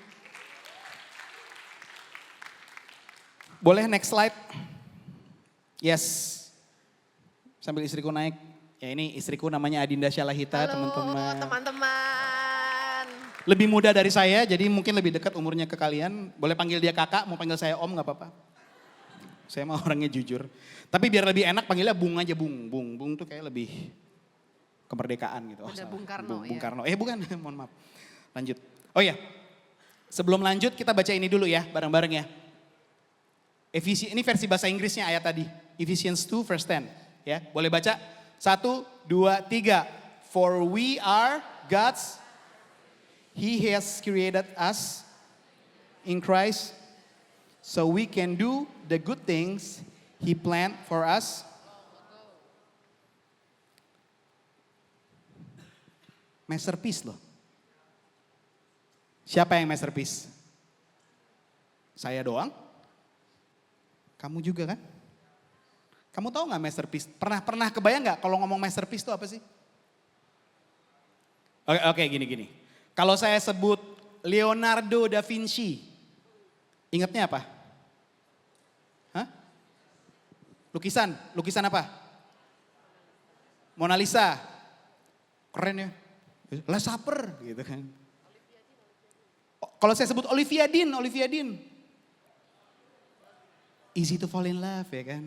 Boleh next slide? Yes. Sambil istriku naik. Ya ini istriku namanya Adinda Syalahita, teman-teman. Halo teman-teman. Lebih muda dari saya, jadi mungkin lebih dekat umurnya ke kalian. Boleh panggil dia kakak, mau panggil saya om gak apa-apa. Saya mah orangnya jujur. Tapi biar lebih enak panggilnya Bung aja, Bung. Bung tuh kayak lebih kemerdekaan gitu. Udah Bung Karno Bung ya. Karno, bukan, mohon maaf. Lanjut. Oh iya, sebelum lanjut kita baca ini dulu ya, bareng-bareng ya. Ini versi bahasa Inggrisnya ayat tadi. Ephesians 2 verse 10. Ya, boleh baca? 1, 2, 3. For we are God's, He has created us in Christ so we can do the good things He planned for us. Masterpiece loh. Siapa yang masterpiece? Saya doang? Kamu juga kan? Kamu tahu nggak masterpiece? Pernah kebayang nggak kalau ngomong masterpiece itu apa sih? Oke, gini. Kalau saya sebut Leonardo da Vinci, ingatnya apa? Hah? Lukisan apa? Mona Lisa. Keren ya. Last Supper gitu kan. Kalau saya sebut Olivia Dean. Easy to fall in love ya kan.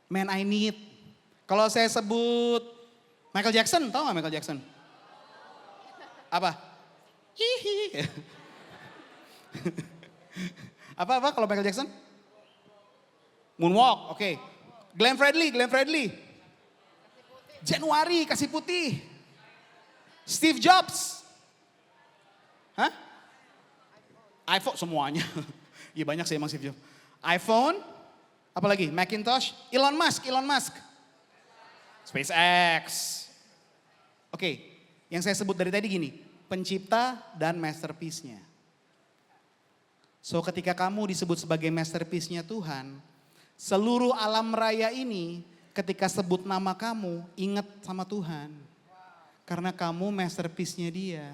Man I Need. Kalau saya sebut Michael Jackson, tahu gak Michael Jackson? Apa? Hihi. Apa kalau Michael Jackson? Moonwalk, oke. Glenn Fredly. Januari, kasih putih. Steve Jobs. Hah? iPhone semuanya. Iya banyak sih emang Steve Jobs. iPhone, apa lagi? Macintosh, Elon Musk. SpaceX. Oke. Yang saya sebut dari tadi gini, pencipta dan masterpiece-nya. So ketika kamu disebut sebagai masterpiece-nya Tuhan, seluruh alam raya ini ketika sebut nama kamu, ingat sama Tuhan. Karena kamu masterpiece-nya dia.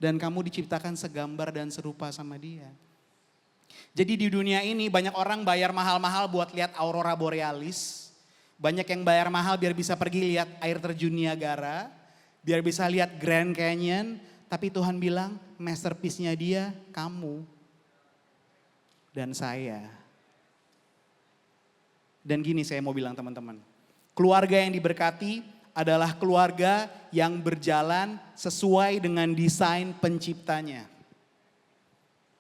Dan kamu diciptakan segambar dan serupa sama dia. Jadi di dunia ini banyak orang bayar mahal-mahal buat lihat aurora borealis. Banyak yang bayar mahal biar bisa pergi lihat air terjun Niagara. Biar bisa lihat Grand Canyon, tapi Tuhan bilang masterpiece-nya dia kamu dan saya. Dan gini saya mau bilang teman-teman, keluarga yang diberkati adalah keluarga yang berjalan sesuai dengan desain penciptanya.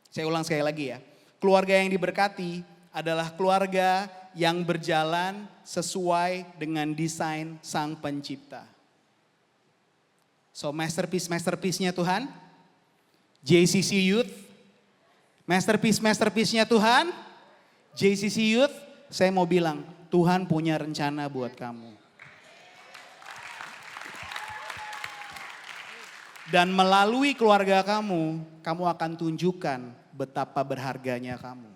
Saya ulang sekali lagi ya, keluarga yang diberkati adalah keluarga yang berjalan sesuai dengan desain sang pencipta. So masterpiece-nya Tuhan, JCC Youth, masterpiece-nya Tuhan, JCC Youth, saya mau bilang Tuhan punya rencana buat kamu. Dan melalui keluarga kamu, kamu akan tunjukkan betapa berharganya kamu.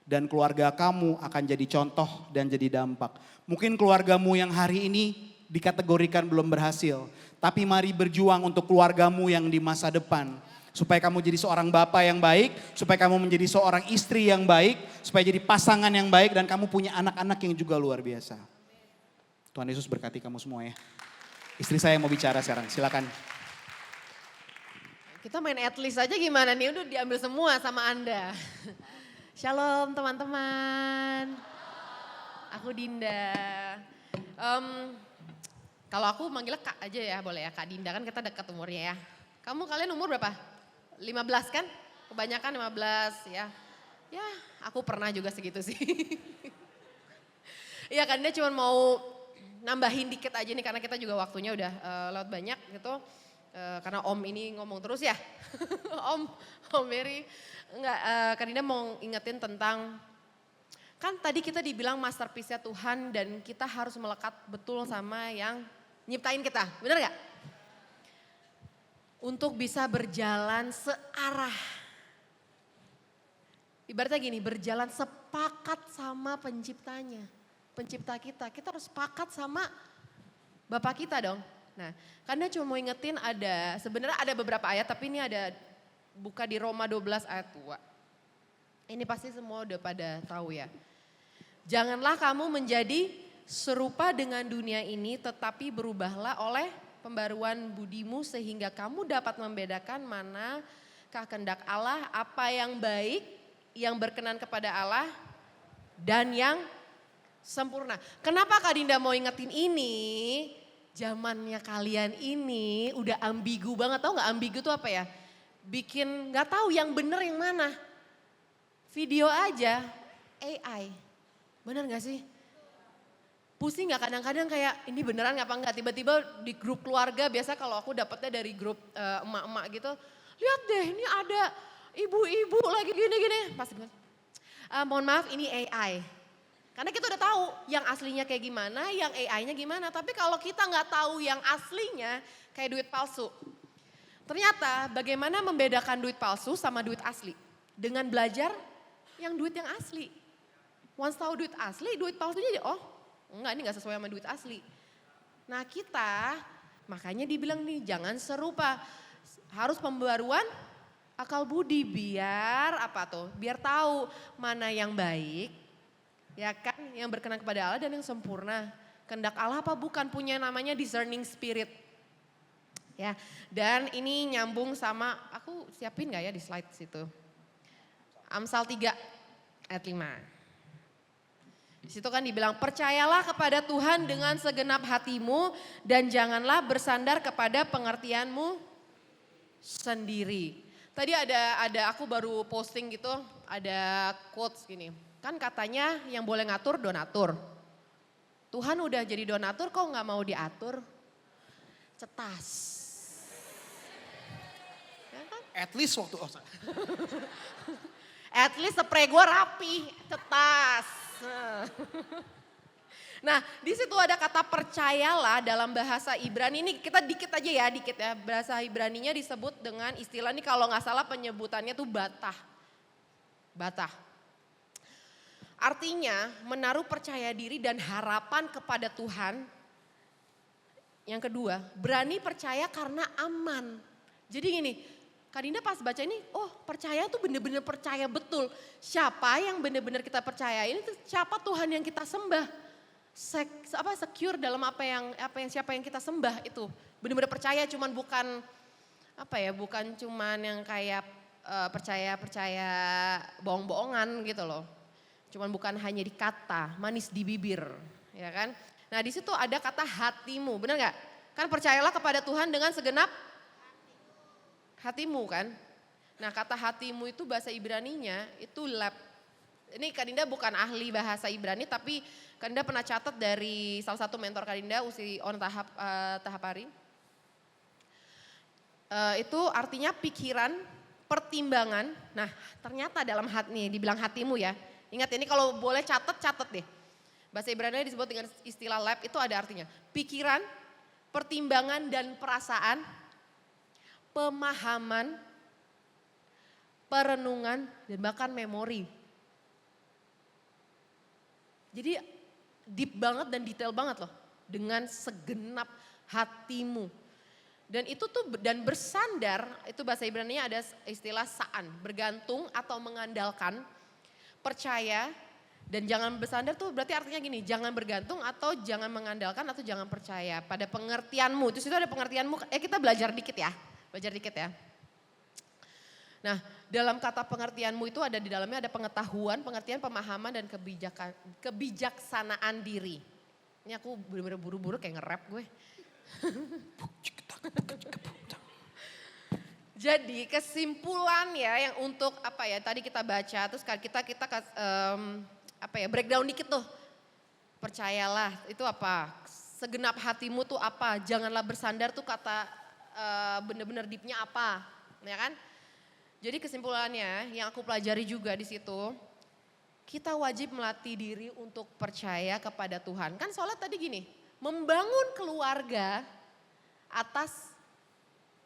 Dan keluarga kamu akan jadi contoh dan jadi dampak. Mungkin keluargamu yang hari ini dikategorikan belum berhasil. Tapi mari berjuang untuk keluargamu yang di masa depan. Supaya kamu jadi seorang bapak yang baik, supaya kamu menjadi seorang istri yang baik, supaya jadi pasangan yang baik dan kamu punya anak-anak yang juga luar biasa. Tuhan Yesus berkati kamu semua ya. Istri saya mau bicara sekarang, silakan. Kita main at least aja gimana nih, udah diambil semua sama Anda. Shalom teman-teman, aku Dinda. Kalau aku manggilnya Kak aja ya, boleh ya, Kak Dinda kan kita dekat umurnya ya. Kalian umur berapa? 15 kan? Kebanyakan 15 ya. Ya aku pernah juga segitu sih. Iya kan dia cuma mau nambahin dikit aja nih karena kita juga waktunya udah lewat banyak gitu. Karena Om ini ngomong terus ya. Om Mary. Enggak, Kak Dinda mau ingetin tentang, kan tadi kita dibilang masterpiece-nya Tuhan dan kita harus melekat betul sama yang nyiptain kita. Bener gak? Untuk bisa berjalan searah. Ibaratnya gini, berjalan sepakat sama penciptanya. Pencipta kita, kita harus sepakat sama Bapak kita dong. Nah, karena cuma mau ingetin sebenarnya ada beberapa ayat tapi ini ada buka di Roma 12 ayat 2. Ini pasti semua udah pada tahu ya. Janganlah kamu menjadi serupa dengan dunia ini tetapi berubahlah oleh pembaruan budimu sehingga kamu dapat membedakan mana kehendak Allah, apa yang baik, yang berkenan kepada Allah dan yang sempurna. Kenapa Kak Dinda mau ingetin ini? Zamannya kalian ini udah ambigu banget, tahu nggak ambigu itu apa ya? Bikin nggak tahu yang bener yang mana. Video aja AI, bener nggak sih? Pusing nggak kadang-kadang kayak ini beneran apa enggak, tiba-tiba di grup keluarga biasa kalau aku dapetnya dari grup emak-emak gitu, lihat deh ini ada ibu-ibu lagi gini-gini, pasti bilang, mohon maaf ini AI. Karena kita udah tahu yang aslinya kayak gimana, yang AI-nya gimana, tapi kalau kita nggak tahu yang aslinya kayak duit palsu. Ternyata bagaimana membedakan duit palsu sama duit asli? Dengan belajar yang duit yang asli. Once tahu duit asli, duit palsunya enggak ini gak sesuai sama duit asli. Nah kita makanya dibilang nih jangan serupa. Harus pembaruan akal budi biar apa tuh? Biar tahu mana yang baik, ya kan? Yang berkenan kepada Allah dan yang sempurna. Kehendak Allah apa bukan, punya namanya discerning spirit. Ya, dan ini nyambung sama, aku siapin gak ya di slide situ. Amsal 3 ayat 5. Di situ kan dibilang percayalah kepada Tuhan dengan segenap hatimu dan janganlah bersandar kepada pengertianmu sendiri. Tadi ada aku baru posting gitu, ada quotes gini. Kan katanya yang boleh ngatur donatur. Tuhan udah jadi donatur kok nggak mau diatur? Cetas. Ya kan? At least waktu At least spray gue rapi, cetas. Nah di situ ada kata percayalah dalam bahasa Ibrani, ini kita dikit aja ya, bahasa Ibraninya disebut dengan istilah ini kalau nggak salah penyebutannya tuh batah. Batah. Artinya menaruh percaya diri dan harapan kepada Tuhan. Yang kedua, berani percaya karena aman. Jadi gini, Kak Dinda pas baca ini, oh percaya tuh bener-bener percaya betul. Siapa yang bener-bener kita percaya ini, siapa Tuhan yang kita sembah. Secure dalam siapa yang kita sembah itu. Bener-bener percaya cuman bukan bukan cuman yang kayak percaya bohong-bohongan gitu loh. Cuman bukan hanya di kata, manis di bibir, ya kan. Nah di situ ada kata hatimu, bener gak? Kan percayalah kepada Tuhan dengan segenap hatimu kan. Nah kata hatimu itu bahasa Ibraninya itu lab. Ini Kak Dinda bukan ahli bahasa Ibrani tapi Kak Dinda pernah catat dari salah satu mentor Kak Dinda, Usi On Tahapari. Itu artinya pikiran, pertimbangan. Nah ternyata dalam hati nih dibilang hatimu ya. Ingat ini kalau boleh catat deh. Bahasa Ibrani disebut dengan istilah lab itu ada artinya pikiran, pertimbangan dan perasaan, pemahaman, perenungan, dan bahkan memori. Jadi deep banget dan detail banget loh. Dengan segenap hatimu. Dan itu tuh dan bersandar, itu bahasa Ibrani-nya ada istilah sa'an, bergantung atau mengandalkan, percaya, dan jangan bersandar tuh berarti artinya gini, jangan bergantung atau jangan mengandalkan atau jangan percaya. Pada pengertianmu, itu ada pengertianmu, kita belajar dikit ya. Nah, dalam kata pengertianmu itu ada di dalamnya ada pengetahuan, pengertian, pemahaman, dan kebijaksanaan diri. Ini aku bener-bener buru-buru kayak nge-rap gue. Jadi kesimpulan ya yang untuk apa ya tadi kita baca terus kita breakdown dikit tuh. Percayalah itu apa? Segenap hatimu tuh apa? Janganlah bersandar tuh kata bener-bener deepnya apa? Ya kan? Jadi kesimpulannya yang aku pelajari juga di situ, kita wajib melatih diri untuk percaya kepada Tuhan. Kan soalnya tadi gini, membangun keluarga atas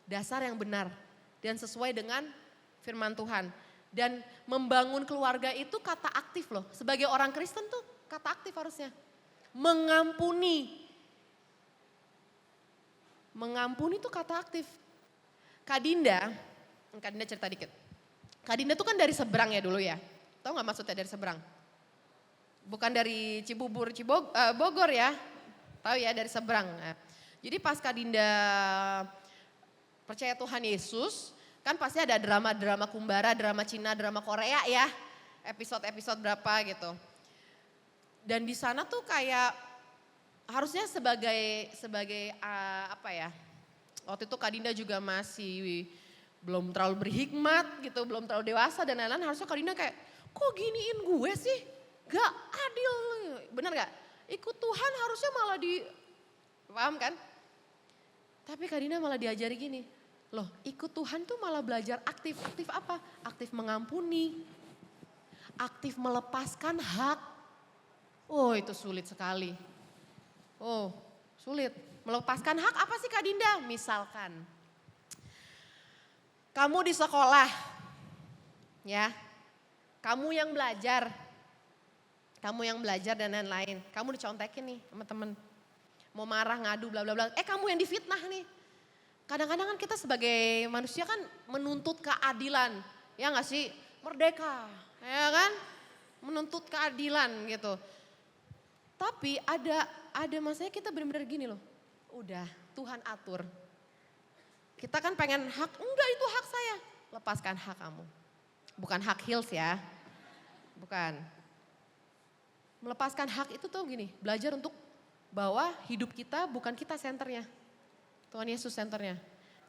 dasar yang benar dan sesuai dengan firman Tuhan. Dan membangun keluarga itu kata aktif loh. Sebagai orang Kristen tuh kata aktif harusnya. Mengampuni. Mengampuni itu kata aktif. Kak Dinda cerita dikit. Kak Dinda tuh kan dari seberang ya dulu ya. Tahu gak maksudnya dari seberang? Bukan dari Cibubur, Bogor ya. Tahu ya dari seberang. Nah, jadi pas Kak Dinda percaya Tuhan Yesus, kan pasti ada drama-drama Kumbara, drama Cina, drama Korea ya. Episode-episode berapa gitu. Dan di sana tuh kayak harusnya sebagai waktu itu Kak Dinda juga masih belum terlalu berhikmat gitu, belum terlalu dewasa dan lain-lain. Harusnya Kak Dinda kayak, kok giniin gue sih? Gak adil, bener gak? Ikut Tuhan harusnya malah paham kan? Tapi Kak Dinda malah diajari gini, loh ikut Tuhan tuh malah belajar aktif. Aktif apa? Aktif mengampuni, aktif melepaskan hak. Oh itu sulit sekali. Oh sulit, melepaskan hak apa sih Kak Dinda? Misalkan, kamu di sekolah, ya, kamu yang belajar dan lain-lain. Kamu dicontekin nih sama temen, mau marah, ngadu, bla bla bla. Kamu yang difitnah nih. Kadang-kadang kan kita sebagai manusia kan menuntut keadilan, ya nggak sih? Merdeka, ya kan? Menuntut keadilan gitu. Tapi ada masanya kita benar-benar gini loh. Udah, Tuhan atur. Kita kan pengen hak, enggak itu hak saya. Lepaskan hak kamu. Bukan hak Hills ya. Bukan. Melepaskan hak itu tuh gini, belajar untuk bahwa hidup kita bukan kita senternya. Tuhan Yesus senternya.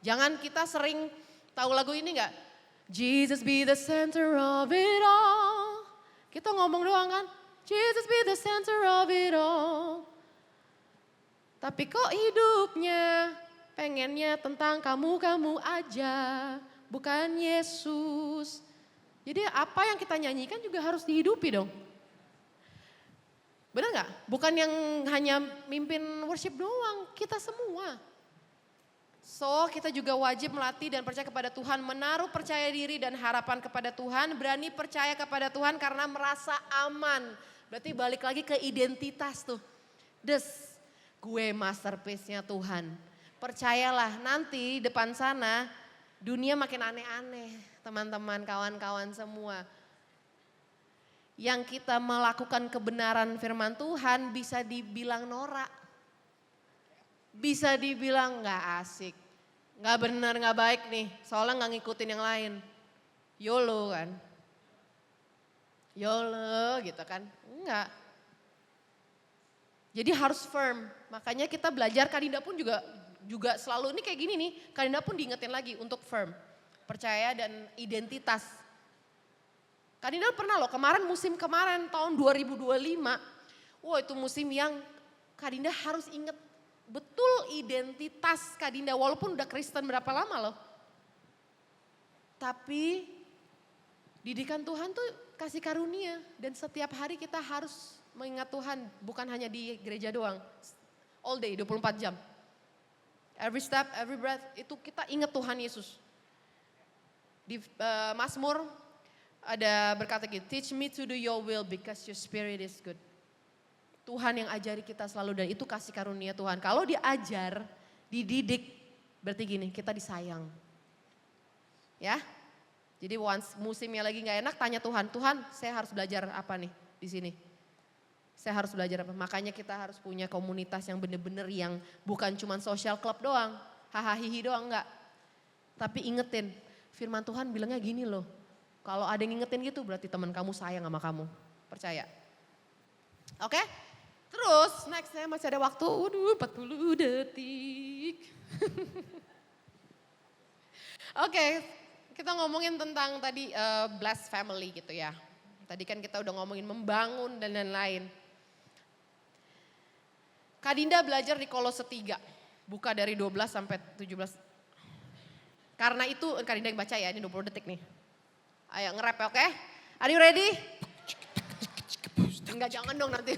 Jangan kita sering tahu lagu ini enggak? Jesus be the center of it all. Kita ngomong doang kan? Jesus be the center of it all. Tapi kok hidupnya pengennya tentang kamu aja, bukan Yesus. Jadi apa yang kita nyanyikan juga harus dihidupi dong. Benar gak? Bukan yang hanya mimpin worship doang, kita semua. So kita juga wajib melatih dan percaya kepada Tuhan, menaruh percaya diri dan harapan kepada Tuhan, berani percaya kepada Tuhan karena merasa aman. Berarti balik lagi ke identitas tuh. Gue masterpiece-nya Tuhan. Percayalah nanti depan sana dunia makin aneh-aneh teman-teman, kawan-kawan semua. Yang kita melakukan kebenaran firman Tuhan bisa dibilang norak. Bisa dibilang gak asik, gak benar, gak baik nih. Soalnya gak ngikutin yang lain. YOLO kan. YOLO gitu kan. Enggak. Jadi harus firm. Makanya kita belajar, Kak Dinda pun juga selalu ini kayak gini nih. Kak Dinda pun diingetin lagi untuk firm. Percaya dan identitas. Kak Dinda pernah loh musim kemarin tahun 2025. Wah itu musim yang Kak Dinda harus inget betul identitas Kak Dinda. Walaupun udah Kristen berapa lama loh. Tapi didikan Tuhan tuh kasih karunia. Dan setiap hari kita harus mengingat Tuhan. Bukan hanya di gereja doang. All day 24 jam. Every step, every breath itu kita ingat Tuhan Yesus. Di Mazmur ada berkata gitu, teach me to do your will because your spirit is good. Tuhan yang ajari kita selalu dan itu kasih karunia Tuhan. Kalau diajar, dididik, Berarti gini, kita disayang. Ya. Jadi once musimnya lagi nggak enak, tanya Tuhan, Tuhan saya harus belajar apa nih di sini? Saya harus belajar apa? Makanya kita harus punya komunitas yang bener-bener yang bukan cuma social club doang, hahaha doang, enggak. Tapi ingetin, firman Tuhan bilangnya gini loh, kalau ada yang ngingetin gitu berarti teman kamu sayang sama kamu, percaya. Oke? Terus next saya masih ada waktu, 40 detik. Oke, kita ngomongin tentang tadi blessed family gitu ya. Tadi kan kita udah ngomongin membangun dan lain-lain. Kak Dinda belajar di Kolose 3, buka dari 12 sampai 17. Karena itu Kak Dinda yang baca ya, ini 20 detik nih. Ayo nge-rap ya, oke? Are you ready? Enggak, jangan dong nanti.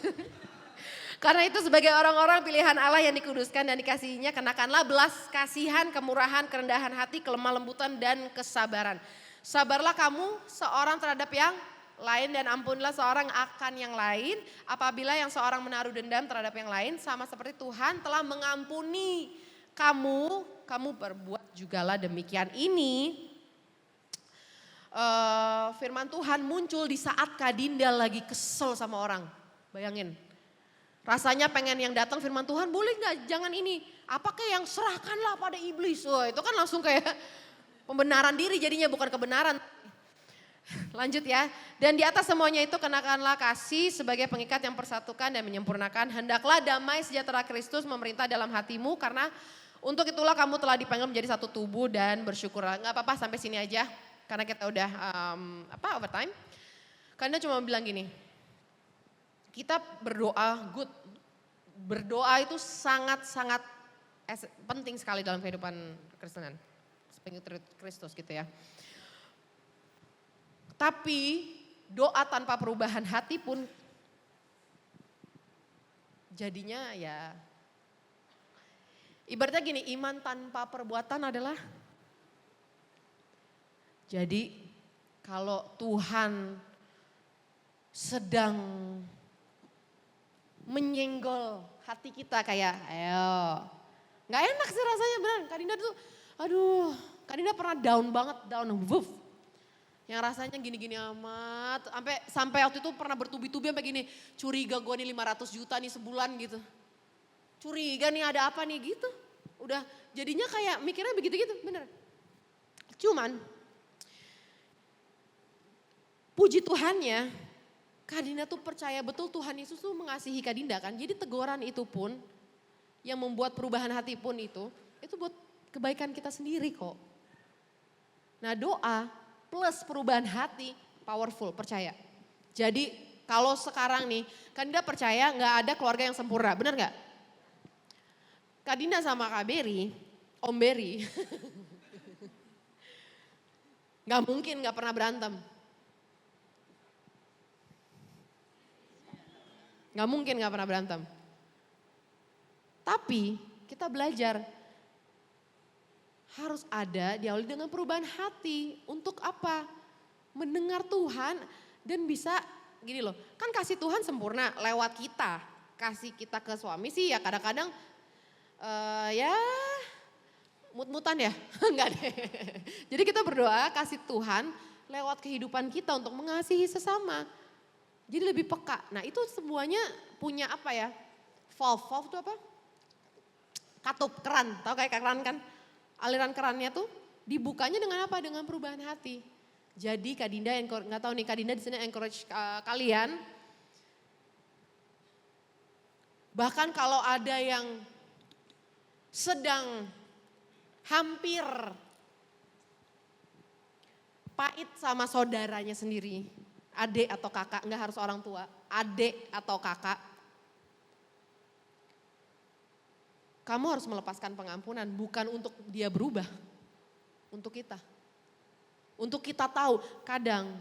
Karena itu sebagai orang-orang pilihan Allah yang dikuduskan dan dikasihinya, kenakanlah belas kasihan, kemurahan, kerendahan hati, kelemah lembutan dan kesabaran. Sabarlah kamu seorang terhadap yang lain dan ampunilah seorang akan yang lain. Apabila yang seorang menaruh dendam terhadap yang lain, sama seperti Tuhan telah mengampuni kamu, kamu berbuat jugalah demikian. Ini firman Tuhan muncul di saat Kak Dinda lagi kesel sama orang. Bayangin. Rasanya pengen yang datang firman Tuhan, boleh gak jangan ini. Apakah yang serahkanlah pada iblis. Wah, itu kan langsung kayak pembenaran diri jadinya, bukan kebenaran. Lanjut ya. Dan di atas semuanya itu kenakanlah kasih sebagai pengikat yang persatukan dan menyempurnakan. Hendaklah damai sejahtera Kristus memerintah dalam hatimu, karena untuk itulah kamu telah dipanggil menjadi satu tubuh dan bersyukurlah. Gak apa-apa sampai sini aja, karena kita udah overtime. Karena cuma bilang gini, kita berdoa good. Berdoa itu sangat-sangat penting sekali dalam kehidupan Kristenan. Pengikut Kristus gitu ya. Tapi doa tanpa perubahan hati pun jadinya ya ibaratnya gini, iman tanpa perbuatan adalah, jadi kalau Tuhan sedang menyenggol hati kita kayak ayo, gak enak sih rasanya beneran. Kak Dinda tuh aduh, Kak Dinda pernah down banget, woof. Yang rasanya gini-gini amat, sampai waktu itu pernah bertubi-tubi sampai gini, curiga gue nih 500 juta nih sebulan gitu. Curiga nih ada apa nih gitu. Udah jadinya kayak mikirnya begitu-gitu, bener. Cuman puji Tuhannya, Kak Dinda tuh percaya betul Tuhan Yesus tuh mengasihi Kak Dinda kan. Jadi teguran itu pun yang membuat perubahan hati pun itu buat kebaikan kita sendiri kok. Nah doa plus perubahan hati powerful, percaya. Jadi kalau sekarang nih, Kak Dinda percaya gak ada keluarga yang sempurna, benar gak? Kak Dinda sama Kak Berry, Om Berry, gak mungkin gak pernah berantem. Gak mungkin gak pernah berantem. Tapi kita belajar harus ada diawali dengan perubahan hati. Untuk apa? Mendengar Tuhan dan bisa gini loh. Kan kasih Tuhan sempurna lewat kita. Kasih kita ke suami sih ya kadang-kadang ya mut-mutan ya. Enggak deh. Jadi kita berdoa kasih Tuhan lewat kehidupan kita untuk mengasihi sesama. Jadi lebih peka. Nah itu semuanya punya apa ya? Valve itu apa? Katup, keran. Tahu kayak keran kan? Aliran kerannya tuh dibukanya dengan apa? Dengan perubahan hati. Jadi Kak Dinda, nggak tahu nih Kak Dinda di sini encourage kalian. Bahkan kalau ada yang sedang hampir pahit sama saudaranya sendiri. Adik atau kakak, nggak harus orang tua. Adik atau kakak. Kamu harus melepaskan pengampunan, bukan untuk dia berubah. Untuk kita. Untuk kita tahu, kadang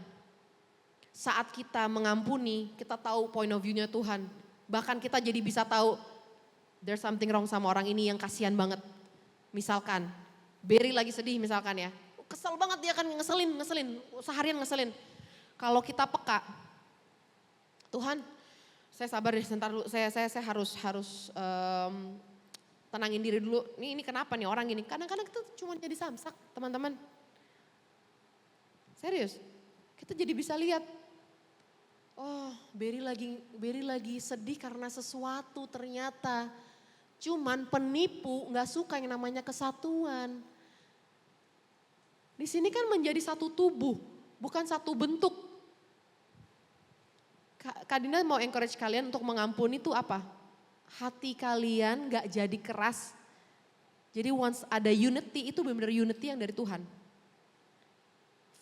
saat kita mengampuni, kita tahu point of view-nya Tuhan. Bahkan kita jadi bisa tahu, there's something wrong sama orang ini yang kasihan banget. Misalkan, Berry lagi sedih misalkan ya. Kesel banget dia kan ngeselin, seharian ngeselin. Kalau kita peka, Tuhan saya sabar deh sebentar dulu, saya harus tenangin diri dulu. Ini kenapa nih orang gini? Kadang-kadang kita cuma jadi samsak teman-teman. Serius, kita jadi bisa lihat. Oh, Berry lagi sedih karena sesuatu ternyata. Cuman penipu nggak suka yang namanya kesatuan. Di sini kan menjadi satu tubuh, bukan satu bentuk. Kak Dinda mau encourage kalian untuk mengampuni itu apa? Hati kalian gak jadi keras. Jadi once ada unity, itu benar-benar unity yang dari Tuhan.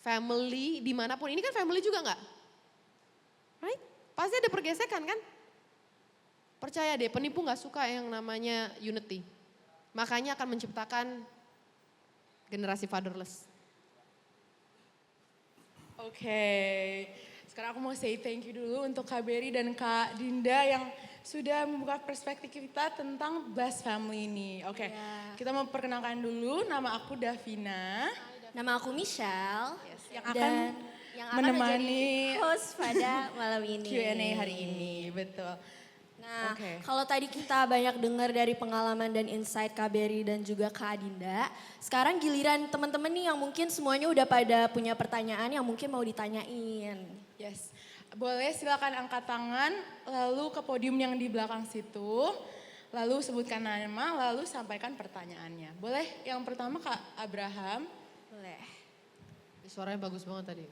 Family dimanapun, ini kan family juga gak? Right? Pasti ada pergesekan kan? Percaya deh, penipu gak suka yang namanya unity. Makanya akan menciptakan generasi fatherless. Oke, sekarang aku mau say thank you dulu untuk Kak Berry dan Kak Dinda yang sudah membuka perspektif kita tentang Blast Family ini. Oke, kita mau perkenalkan dulu, nama aku Davina. Nama aku Michelle. Yang akan menemani menjadi host pada malam ini. Q&A hari ini, betul. Nah, Oke. kalau tadi kita banyak dengar dari pengalaman dan insight Kak Berry dan juga Kak Adinda, sekarang giliran teman-teman nih yang mungkin semuanya udah pada punya pertanyaan yang mungkin mau ditanyain. Yes, boleh silakan angkat tangan, lalu ke podium yang di belakang situ, lalu sebutkan nama, lalu sampaikan pertanyaannya. Boleh yang pertama Kak Abraham. Boleh. Suaranya bagus banget tadi.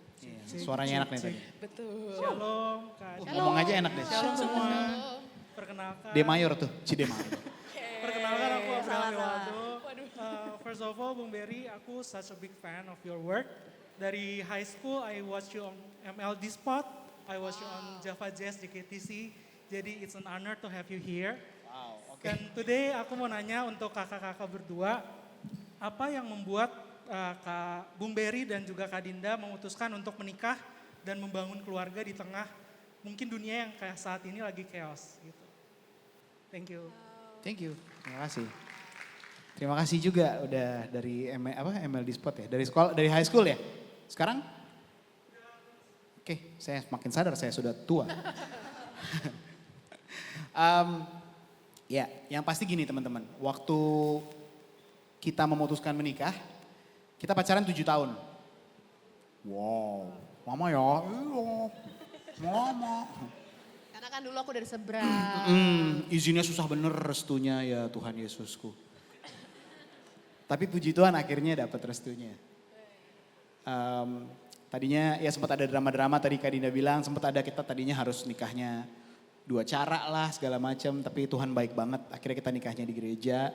Suaranya enak nih tadi. Betul. Shalom, Kak. Ngomong aja enak deh. Shalom semua. Perkenalkan. D mayor tuh, C D mayor. Perkenalkan aku Abraham Ewaldo. First of all, Bung Berry, aku such a big fan of your work. Dari high school, I watch you on MLD Spot. I watch you on Java Jazz di KTC. Jadi it's an honor to have you here. Wow, oke. Dan today aku mau nanya untuk kakak-kakak berdua, apa yang membuat Kak Bung Berry dan juga Kak Dinda memutuskan untuk menikah dan membangun keluarga di tengah mungkin dunia yang kayak saat ini lagi chaos gitu. Thank you. Thank you, terima kasih. Terima kasih juga udah dari MLD Spot ya, dari sekolah, dari high school ya. Sekarang? Oke, saya makin sadar saya sudah tua. Ya, yang pasti gini teman-teman, waktu kita memutuskan menikah, kita pacaran 7 tahun. Wow, mama ya, iya, mama. Karena kan dulu aku dari seberang. Izinnya susah bener restunya ya Tuhan Yesusku. Tapi puji Tuhan akhirnya dapat restunya. Tadinya ya sempat ada drama-drama tadi Kak Dinda bilang, sempat ada kita tadinya harus nikahnya 2 cara lah segala macam. Tapi Tuhan baik banget, akhirnya kita nikahnya di gereja.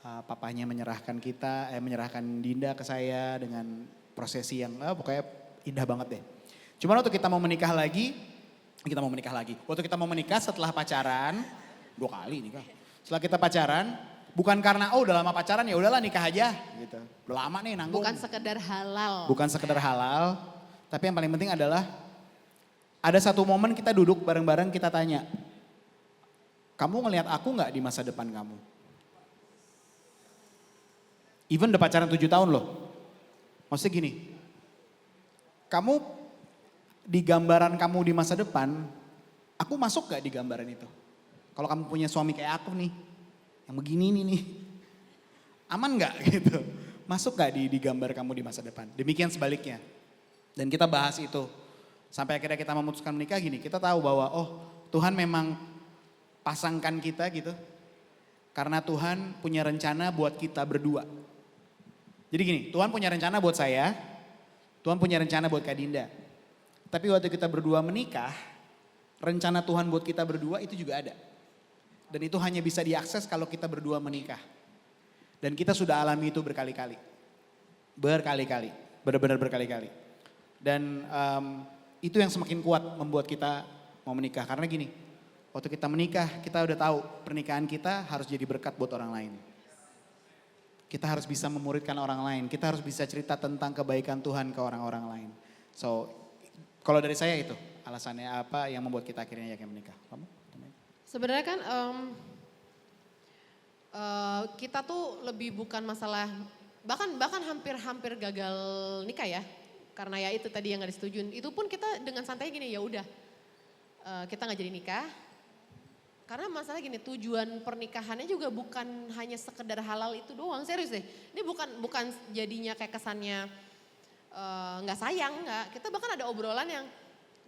Papanya menyerahkan menyerahkan Dinda ke saya dengan prosesi yang pokoknya indah banget deh. Cuman waktu kita mau menikah lagi, waktu kita mau menikah setelah pacaran, 2 kali nikah. Setelah kita pacaran, bukan karena udah lama pacaran ya udahlah nikah aja gitu. Udah lama nih nanggung. Bukan sekedar halal. Bukan sekedar halal, tapi yang paling penting adalah ada satu momen kita duduk bareng-bareng kita tanya, kamu ngelihat aku gak di masa depan kamu? Even udah pacaran 7 tahun loh. Maksudnya gini, kamu di gambaran kamu di masa depan, aku masuk gak di gambaran itu? Kalau kamu punya suami kayak aku nih, yang begini nih, aman gak gitu? Masuk gak di gambar kamu di masa depan? Demikian sebaliknya. Dan kita bahas itu. Sampai akhirnya kita memutuskan menikah gini, kita tahu bahwa Tuhan memang pasangkan kita gitu. Karena Tuhan punya rencana buat kita berdua. Jadi gini, Tuhan punya rencana buat saya, Tuhan punya rencana buat Kak Dinda. Tapi waktu kita berdua menikah, rencana Tuhan buat kita berdua itu juga ada. Dan itu hanya bisa diakses kalau kita berdua menikah. Dan kita sudah alami itu berkali-kali. Berkali-kali, benar-benar berkali-kali. Dan itu yang semakin kuat membuat kita mau menikah. Karena gini, waktu kita menikah kita udah tahu pernikahan kita harus jadi berkat buat orang lain. Kita harus bisa memuridkan orang lain, kita harus bisa cerita tentang kebaikan Tuhan ke orang-orang lain. So, kalau dari saya itu alasannya apa yang membuat kita akhirnya yakin menikah. Kamu? Sebenarnya kan kita tuh lebih bukan masalah, bahkan hampir gagal nikah ya. Karena ya itu tadi yang gak disetujuin. Itu pun kita dengan santai gini, ya udah kita gak jadi nikah. Karena masalah gini, tujuan pernikahannya juga bukan hanya sekedar halal itu doang, serius deh. Ini bukan jadinya kayak kesannya nggak sayang, nggak. Kita bahkan ada obrolan yang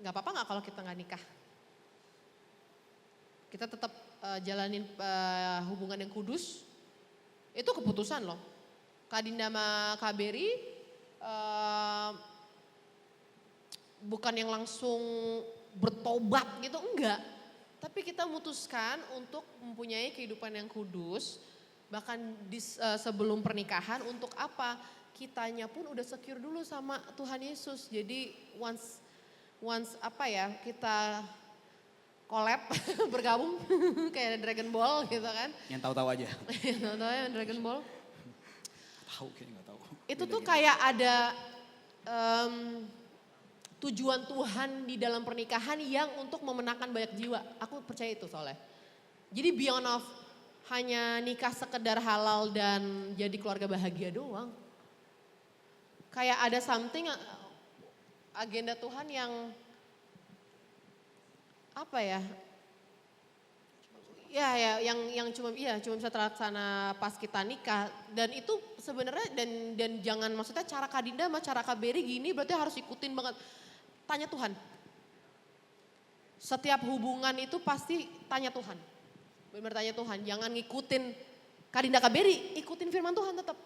nggak apa-apa nggak kalau kita nggak nikah. Kita tetap jalanin hubungan yang kudus, itu keputusan loh. Kak Dinda sama Kak Beri bukan yang langsung bertobat gitu, enggak. Tapi kita memutuskan untuk mempunyai kehidupan yang kudus, bahkan sebelum pernikahan untuk apa? Kitanya pun udah secure dulu sama Tuhan Yesus. Jadi once apa ya, kita collab bergabung kayak Dragon Ball gitu kan. Yang tahu-tahu aja. Yang tahu ya Dragon Ball. Tahu kayaknya nggak tahu. Itu tuh kayak ada tujuan Tuhan di dalam pernikahan yang untuk memenangkan banyak jiwa. Aku percaya itu soalnya. Jadi beyond of hanya nikah sekedar halal dan jadi keluarga bahagia doang. Kayak ada something agenda Tuhan yang apa ya? Ya, yang cuma bisa terlaksana pas kita nikah, dan itu sebenarnya dan jangan maksudnya cara Kak Dinda sama cara Kak Beri gini berarti harus ikutin banget. Tanya Tuhan. Setiap hubungan itu pasti tanya Tuhan. Benar tanya Tuhan, jangan ngikutin Kak Dinda Kak Beri, ikutin firman Tuhan tetap.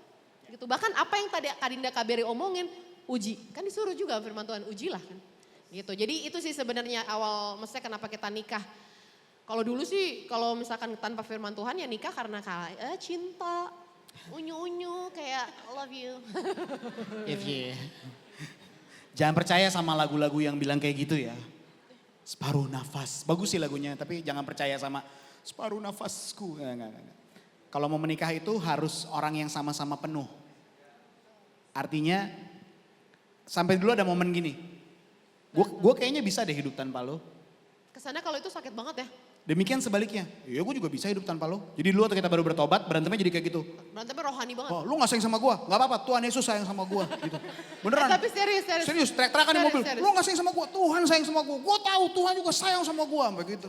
Gitu. Bahkan apa yang tadi Kak Dinda Kak Beri omongin, uji. Kan disuruh juga firman Tuhan, ujilah kan. Gitu. Jadi itu sih sebenarnya awal maksudnya kenapa kita nikah. Kalau dulu sih kalau misalkan tanpa firman Tuhan ya nikah karena cinta, unyu-unyu kayak love you. If you. Jangan percaya sama lagu-lagu yang bilang kayak gitu ya. Separuh nafas, bagus sih lagunya tapi jangan percaya sama separuh nafasku. Enggak. Kalau mau menikah itu harus orang yang sama-sama penuh. Artinya sampai dulu ada momen gini. Gue kayaknya bisa deh hidup tanpa lo. Kesannya kalau itu sakit banget ya. Demikian sebaliknya. Iya gue juga bisa hidup tanpa lo. Jadi dulu waktu kita baru bertobat berantemnya jadi kayak gitu. Berantemnya rohani banget. Oh, lu gak sayang sama gue? Gak apa-apa, Tuhan Yesus sayang sama gue. Gitu. Beneran. Tapi serius. Serius, teriak-teriakan di mobil. Serius. Lu gak sayang sama gue? Tuhan sayang sama gue. Gue tahu Tuhan juga sayang sama gue. Begitu.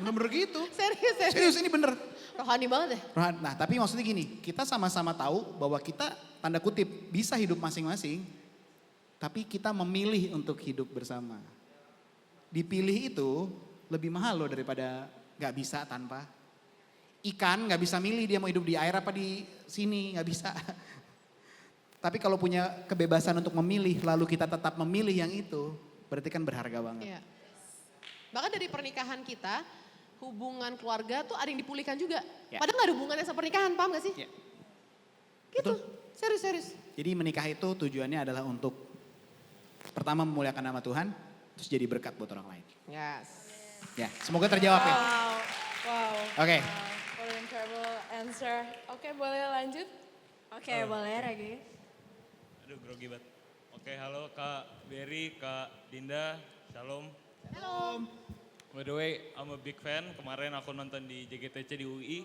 Bener-bener gitu. Serius. Ini bener. Rohani banget ya. Nah tapi maksudnya gini, kita sama-sama tahu bahwa kita tanda kutip bisa hidup masing-masing. Tapi kita memilih untuk hidup bersama. Dipilih itu lebih mahal loh daripada gak bisa tanpa. Ikan gak bisa milih dia mau hidup di air apa di sini, gak bisa. Tapi kalau punya kebebasan untuk memilih lalu kita tetap memilih yang itu, berarti kan berharga banget. Iya. Bahkan dari pernikahan kita, hubungan keluarga tuh ada yang dipulihkan juga. Ya. Padahal gak ada hubungannya sama pernikahan, paham gak sih? Ya. Gitu, Betul. serius. Jadi menikah itu tujuannya adalah untuk pertama memuliakan nama Tuhan, terus jadi berkat buat orang lain. Yes. Ya, semoga terjawab ya. Wow. Oke. What an incredible answer. Oke, boleh lanjut? Oke, boleh Regi. Aduh grogi banget. Oke, halo Kak Beri, Kak Dinda, Shalom. Halo. By the way, I'm a big fan. Kemarin aku nonton di JGTC di UI.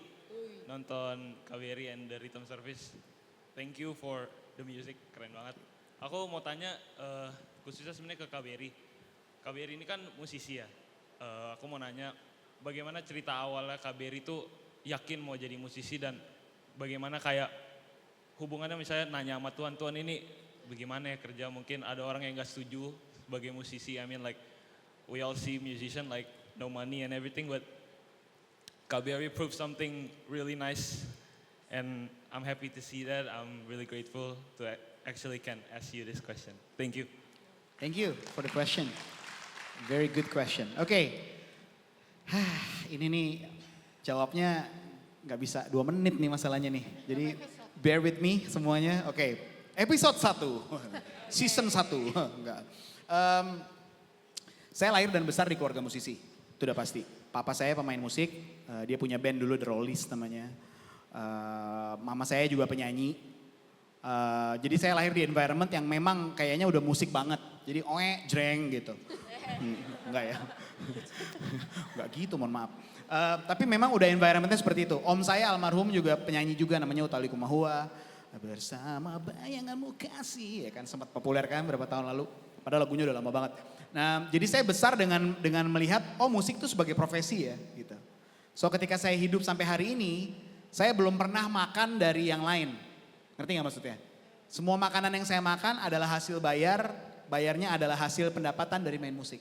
Nonton Kak Beri and the Rhythm Service. Thank you for the music, keren banget. Aku mau tanya khususnya sebenarnya ke Kak Beri. Kak Beri ini kan musisi ya. Aku mau nanya bagaimana cerita awalnya Kak Beri itu yakin mau jadi musisi dan bagaimana kayak hubungannya misalnya nanya sama Tuhan ini bagaimana ya kerja, mungkin ada orang yang gak setuju sebagai musisi. I mean like we all see musician like no money and everything, but Kak Beri proved something really nice and I'm happy to see that. I'm really grateful to actually can ask you this question. Thank you. Thank you for the question. Very good question. Oke. Ini nih jawabnya nggak bisa 2 menit nih masalahnya nih. Jadi bear with me semuanya. Oke. Episode 1. Season 1. Enggak. Saya lahir dan besar di keluarga musisi. Itu udah pasti. Papa saya pemain musik. Dia punya band dulu The Rollies namanya. Mama saya juga penyanyi. Jadi saya lahir di environment yang memang kayaknya udah musik banget. Jadi jreng gitu. Enggak ya. Enggak gitu mohon maaf. Tapi memang udah environmentnya seperti itu. Om saya almarhum juga penyanyi juga namanya Utha Likumahua. Bersama bayanganmu kasih. Ya kan sempat populer kan berapa tahun lalu. Padahal lagunya udah lama banget. Nah jadi saya besar dengan melihat musik itu sebagai profesi ya gitu. So ketika saya hidup sampai hari ini, saya belum pernah makan dari yang lain. Ngerti gak maksudnya? Semua makanan yang saya makan adalah hasil bayar, bayarnya adalah hasil pendapatan dari main musik.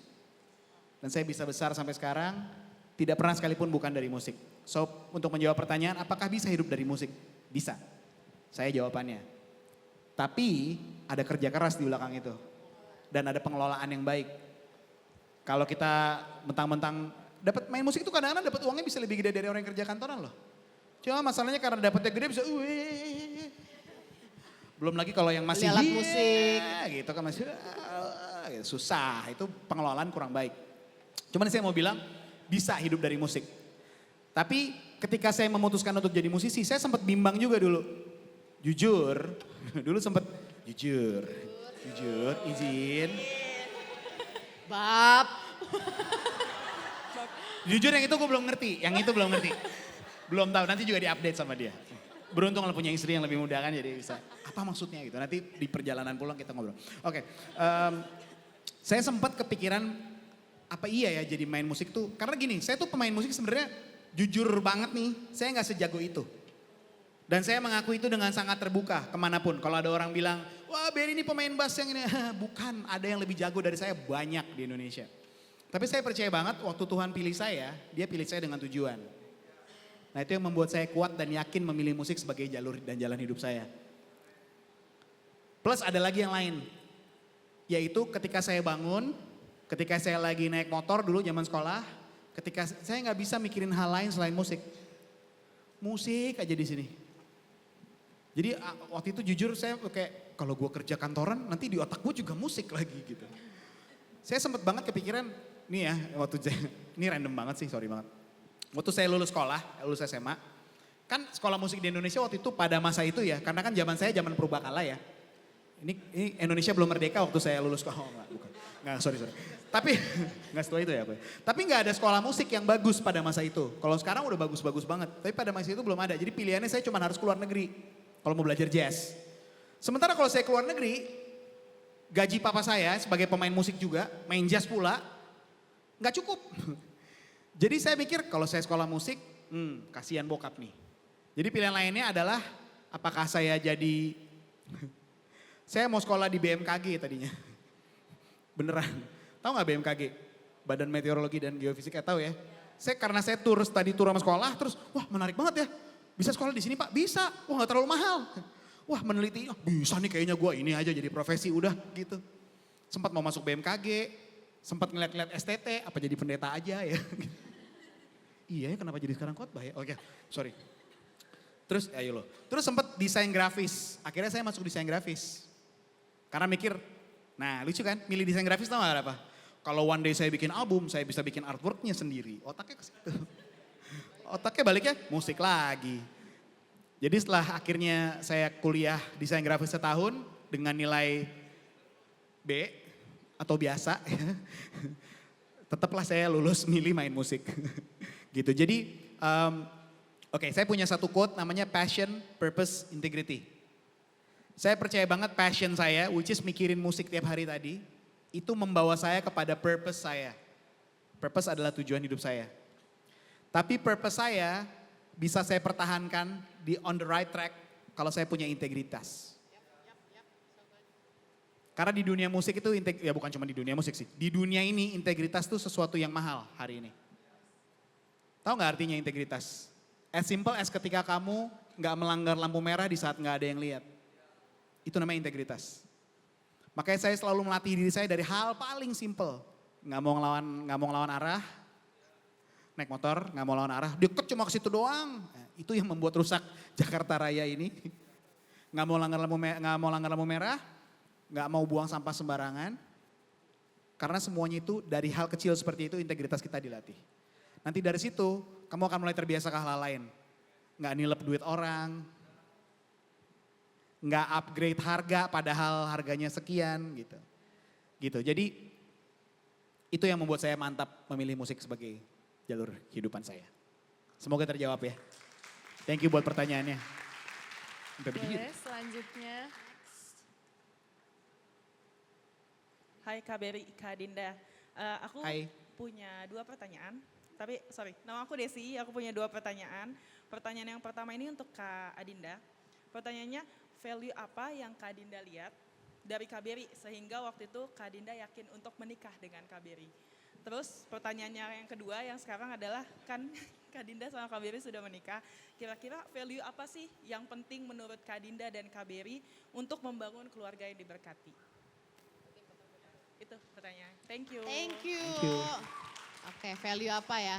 Dan saya bisa besar sampai sekarang, tidak pernah sekalipun bukan dari musik. So untuk menjawab pertanyaan, apakah bisa hidup dari musik? Bisa. Saya jawabannya. Tapi ada kerja keras di belakang itu. Dan ada pengelolaan yang baik. Kalau kita mentang-mentang dapat main musik itu kadang-kadang dapat uangnya bisa lebih gede dari orang yang kerja kantoran loh. Cuma masalahnya karena dapatnya gede bisa belum lagi kalau yang masih Beli alat musik. gitu kan masih gitu, susah. Itu pengelolaan kurang baik. Cuman saya mau bilang bisa hidup dari musik. Tapi ketika saya memutuskan untuk jadi musisi, saya sempat bimbang juga dulu. Jujur, dulu sempat jujur, izin. Bab. Jujur yang itu gue belum ngerti, Belum tahu, nanti juga diupdate sama dia. Beruntung kalau punya istri yang lebih muda kan jadi bisa, apa maksudnya gitu. Nanti di perjalanan pulang kita ngobrol. Oke, saya sempat kepikiran apa iya ya jadi main musik tuh. Karena gini, saya tuh pemain musik sebenarnya jujur banget nih, saya nggak sejago itu. Dan saya mengaku itu dengan sangat terbuka kemanapun. Kalau ada orang bilang, wah Berry ini pemain bass yang ini. Bukan, ada yang lebih jago dari saya banyak di Indonesia. Tapi saya percaya banget waktu Tuhan pilih saya, dia pilih saya dengan tujuan. Nah itu yang membuat saya kuat dan yakin memilih musik sebagai jalur dan jalan hidup saya. Plus ada lagi yang lain. Yaitu ketika saya bangun, ketika saya lagi naik motor dulu zaman sekolah, ketika saya nggak bisa mikirin hal lain selain musik. Musik aja di sini. Jadi waktu itu jujur saya kayak kalau gue kerja kantoran nanti di otak gue juga musik lagi gitu. Saya sempat banget kepikiran, nih ya ini random banget sih, sorry banget. Waktu saya lulus sekolah, lulus SMA, kan sekolah musik di Indonesia waktu itu pada masa itu ya, karena kan zaman saya zaman purbakala ya. Ini Indonesia belum merdeka waktu saya lulus sekolah, enggak, sorry. Tapi enggak setelah itu ya gue. Tapi enggak ada sekolah musik yang bagus pada masa itu. Kalau sekarang udah bagus-bagus banget, tapi pada masa itu belum ada. Jadi pilihannya saya cuma harus keluar negeri kalau mau belajar jazz. Sementara kalau saya keluar negeri, gaji papa saya sebagai pemain musik juga, main jazz pula, nggak cukup. Jadi saya mikir kalau saya sekolah musik, kasihan bokap nih. Jadi pilihan lainnya adalah apakah saya jadi, saya mau sekolah di BMKG tadinya. Beneran, tahu nggak BMKG? Badan Meteorologi dan Geofisika, tahu ya? Karena saya tur sama sekolah, terus wah menarik banget ya. Bisa sekolah di sini Pak? Bisa. Wah nggak terlalu mahal. Wah meneliti, bisa nih kayaknya gue ini aja jadi profesi udah gitu. Sempat mau masuk BMKG, sempat ngeliat-ngeliat STT, apa jadi pendeta aja ya. Iya ya kenapa jadi sekarang khotbah ya? Oke, sorry. Terus ayo lo. Terus sempat desain grafis, akhirnya saya masuk desain grafis. Karena mikir, nah lucu kan milih desain grafis tau gak apa? Kalau one day saya bikin album, saya bisa bikin artworknya sendiri. Otaknya ke situ. Otaknya baliknya musik lagi. Jadi setelah akhirnya saya kuliah desain grafis setahun dengan nilai B atau biasa, tetaplah saya lulus milih main musik. Gitu. Jadi, oke, saya punya satu quote namanya passion, purpose, integrity. Saya percaya banget passion saya, which is mikirin musik tiap hari tadi, itu membawa saya kepada purpose saya. Purpose adalah tujuan hidup saya. Tapi purpose saya bisa saya pertahankan di on the right track kalau saya punya integritas. Karena di dunia musik itu, ya bukan cuma di dunia musik sih. Di dunia ini integritas itu sesuatu yang mahal hari ini. Tahu gak artinya integritas? As simple as ketika kamu gak melanggar lampu merah di saat gak ada yang lihat. Itu namanya integritas. Makanya saya selalu melatih diri saya dari hal paling simple. Gak mau ngelawan arah. Naik motor, gak mau lawan arah, deket cuma ke situ doang. Itu yang membuat rusak Jakarta Raya ini. Gak mau langgar lampu merah, gak mau buang sampah sembarangan. Karena semuanya itu dari hal kecil seperti itu integritas kita dilatih. Nanti dari situ kamu akan mulai terbiasa ke hal lain. Gak nilep duit orang, gak upgrade harga padahal harganya sekian gitu. Jadi itu yang membuat saya mantap memilih musik sebagai jalur kehidupan saya. Semoga terjawab ya. Thank you buat pertanyaannya. Boleh selanjutnya. Hai Kak Berry, Kak Dinda. Aku Hai. punya 2 pertanyaan. Tapi sorry, nama aku Desi, aku punya 2 pertanyaan. Pertanyaan yang pertama ini untuk Kak Adinda. Pertanyaannya, value apa yang Kak Adinda lihat dari Kak Beri sehingga waktu itu Kak Adinda yakin untuk menikah dengan Kak Beri? Terus pertanyaannya yang kedua yang sekarang adalah kan Kak Dinda sama Kak Beri sudah menikah. Kira-kira value apa sih yang penting menurut Kak Dinda dan Kak Beri untuk membangun keluarga yang diberkati? Itu pertanyaan. Thank you. Thank you. Thank you. Oke, value apa ya?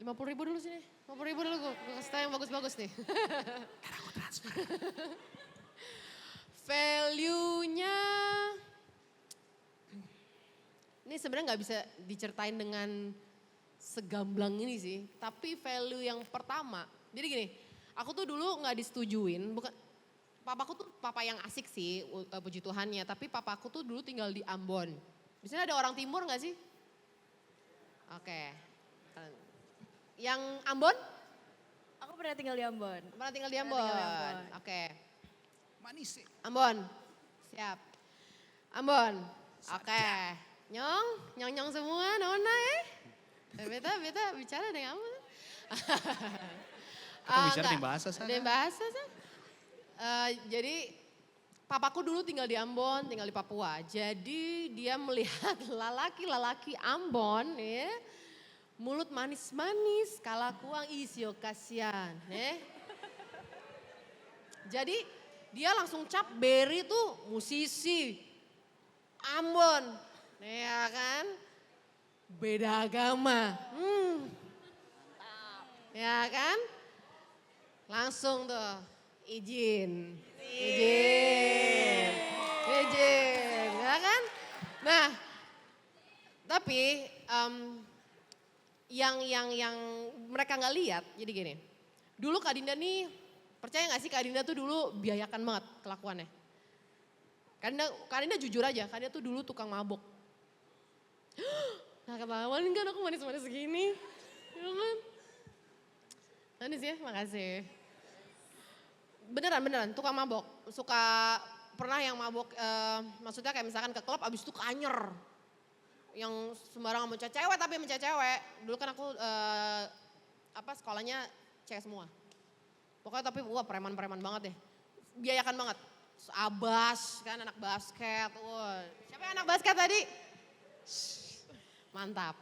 50.000 dulu sini. 50.000 dulu gue kasih tau yang bagus-bagus nih. Value-nya, ini sebenarnya nggak bisa diceritain dengan segamblang ini sih. Tapi value yang pertama, jadi gini, aku tuh dulu nggak disetujuin, bukan, papaku tuh papa yang asik sih, puji Tuhannya. Tapi papaku tuh dulu tinggal di Ambon. Di sini ada orang timur nggak sih? Oke. Yang Ambon? Aku pernah tinggal di Ambon. Pernah tinggal di Pernah Ambon? tinggal di Ambon. Oke. Manis sih. Ambon. Siap. Ambon. Oke. Nyong semua, nona Beta bicara dengan kamu. Kita bicara di bahasa sana. Di bahasa sana. Jadi papaku dulu tinggal di Ambon, tinggal di Papua. Jadi dia melihat lalaki-lalaki Ambon ya. Mulut manis-manis, kalakuang isyo kasihan. Jadi dia langsung cap Beri tuh musisi Ambon. Ya kan? Beda agama. Ya kan? Langsung tuh izin. Ya kan? Nah, tapi yang mereka nggak lihat, jadi gini. Dulu Kak Dinda nih, percaya nggak sih Kak Dinda tuh dulu biayakan banget kelakuannya. Kak Dinda jujur aja, Kak Dinda tuh dulu tukang mabok. Nah ketahuan kan aku manis-manis segini. Ya kan? Manis ya, makasih. Beneran, tukang mabok. Suka, pernah yang mabok, maksudnya kayak misalkan ke klub abis itu kanyer. Yang sembarangan mencet cewek tapi mencet cewek. Dulu kan aku sekolahnya cewek semua. Pokoknya tapi wah preman-preman banget deh. Biayakan banget. Abas kan anak basket. Wah. Siapa yang anak basket tadi? Mantap.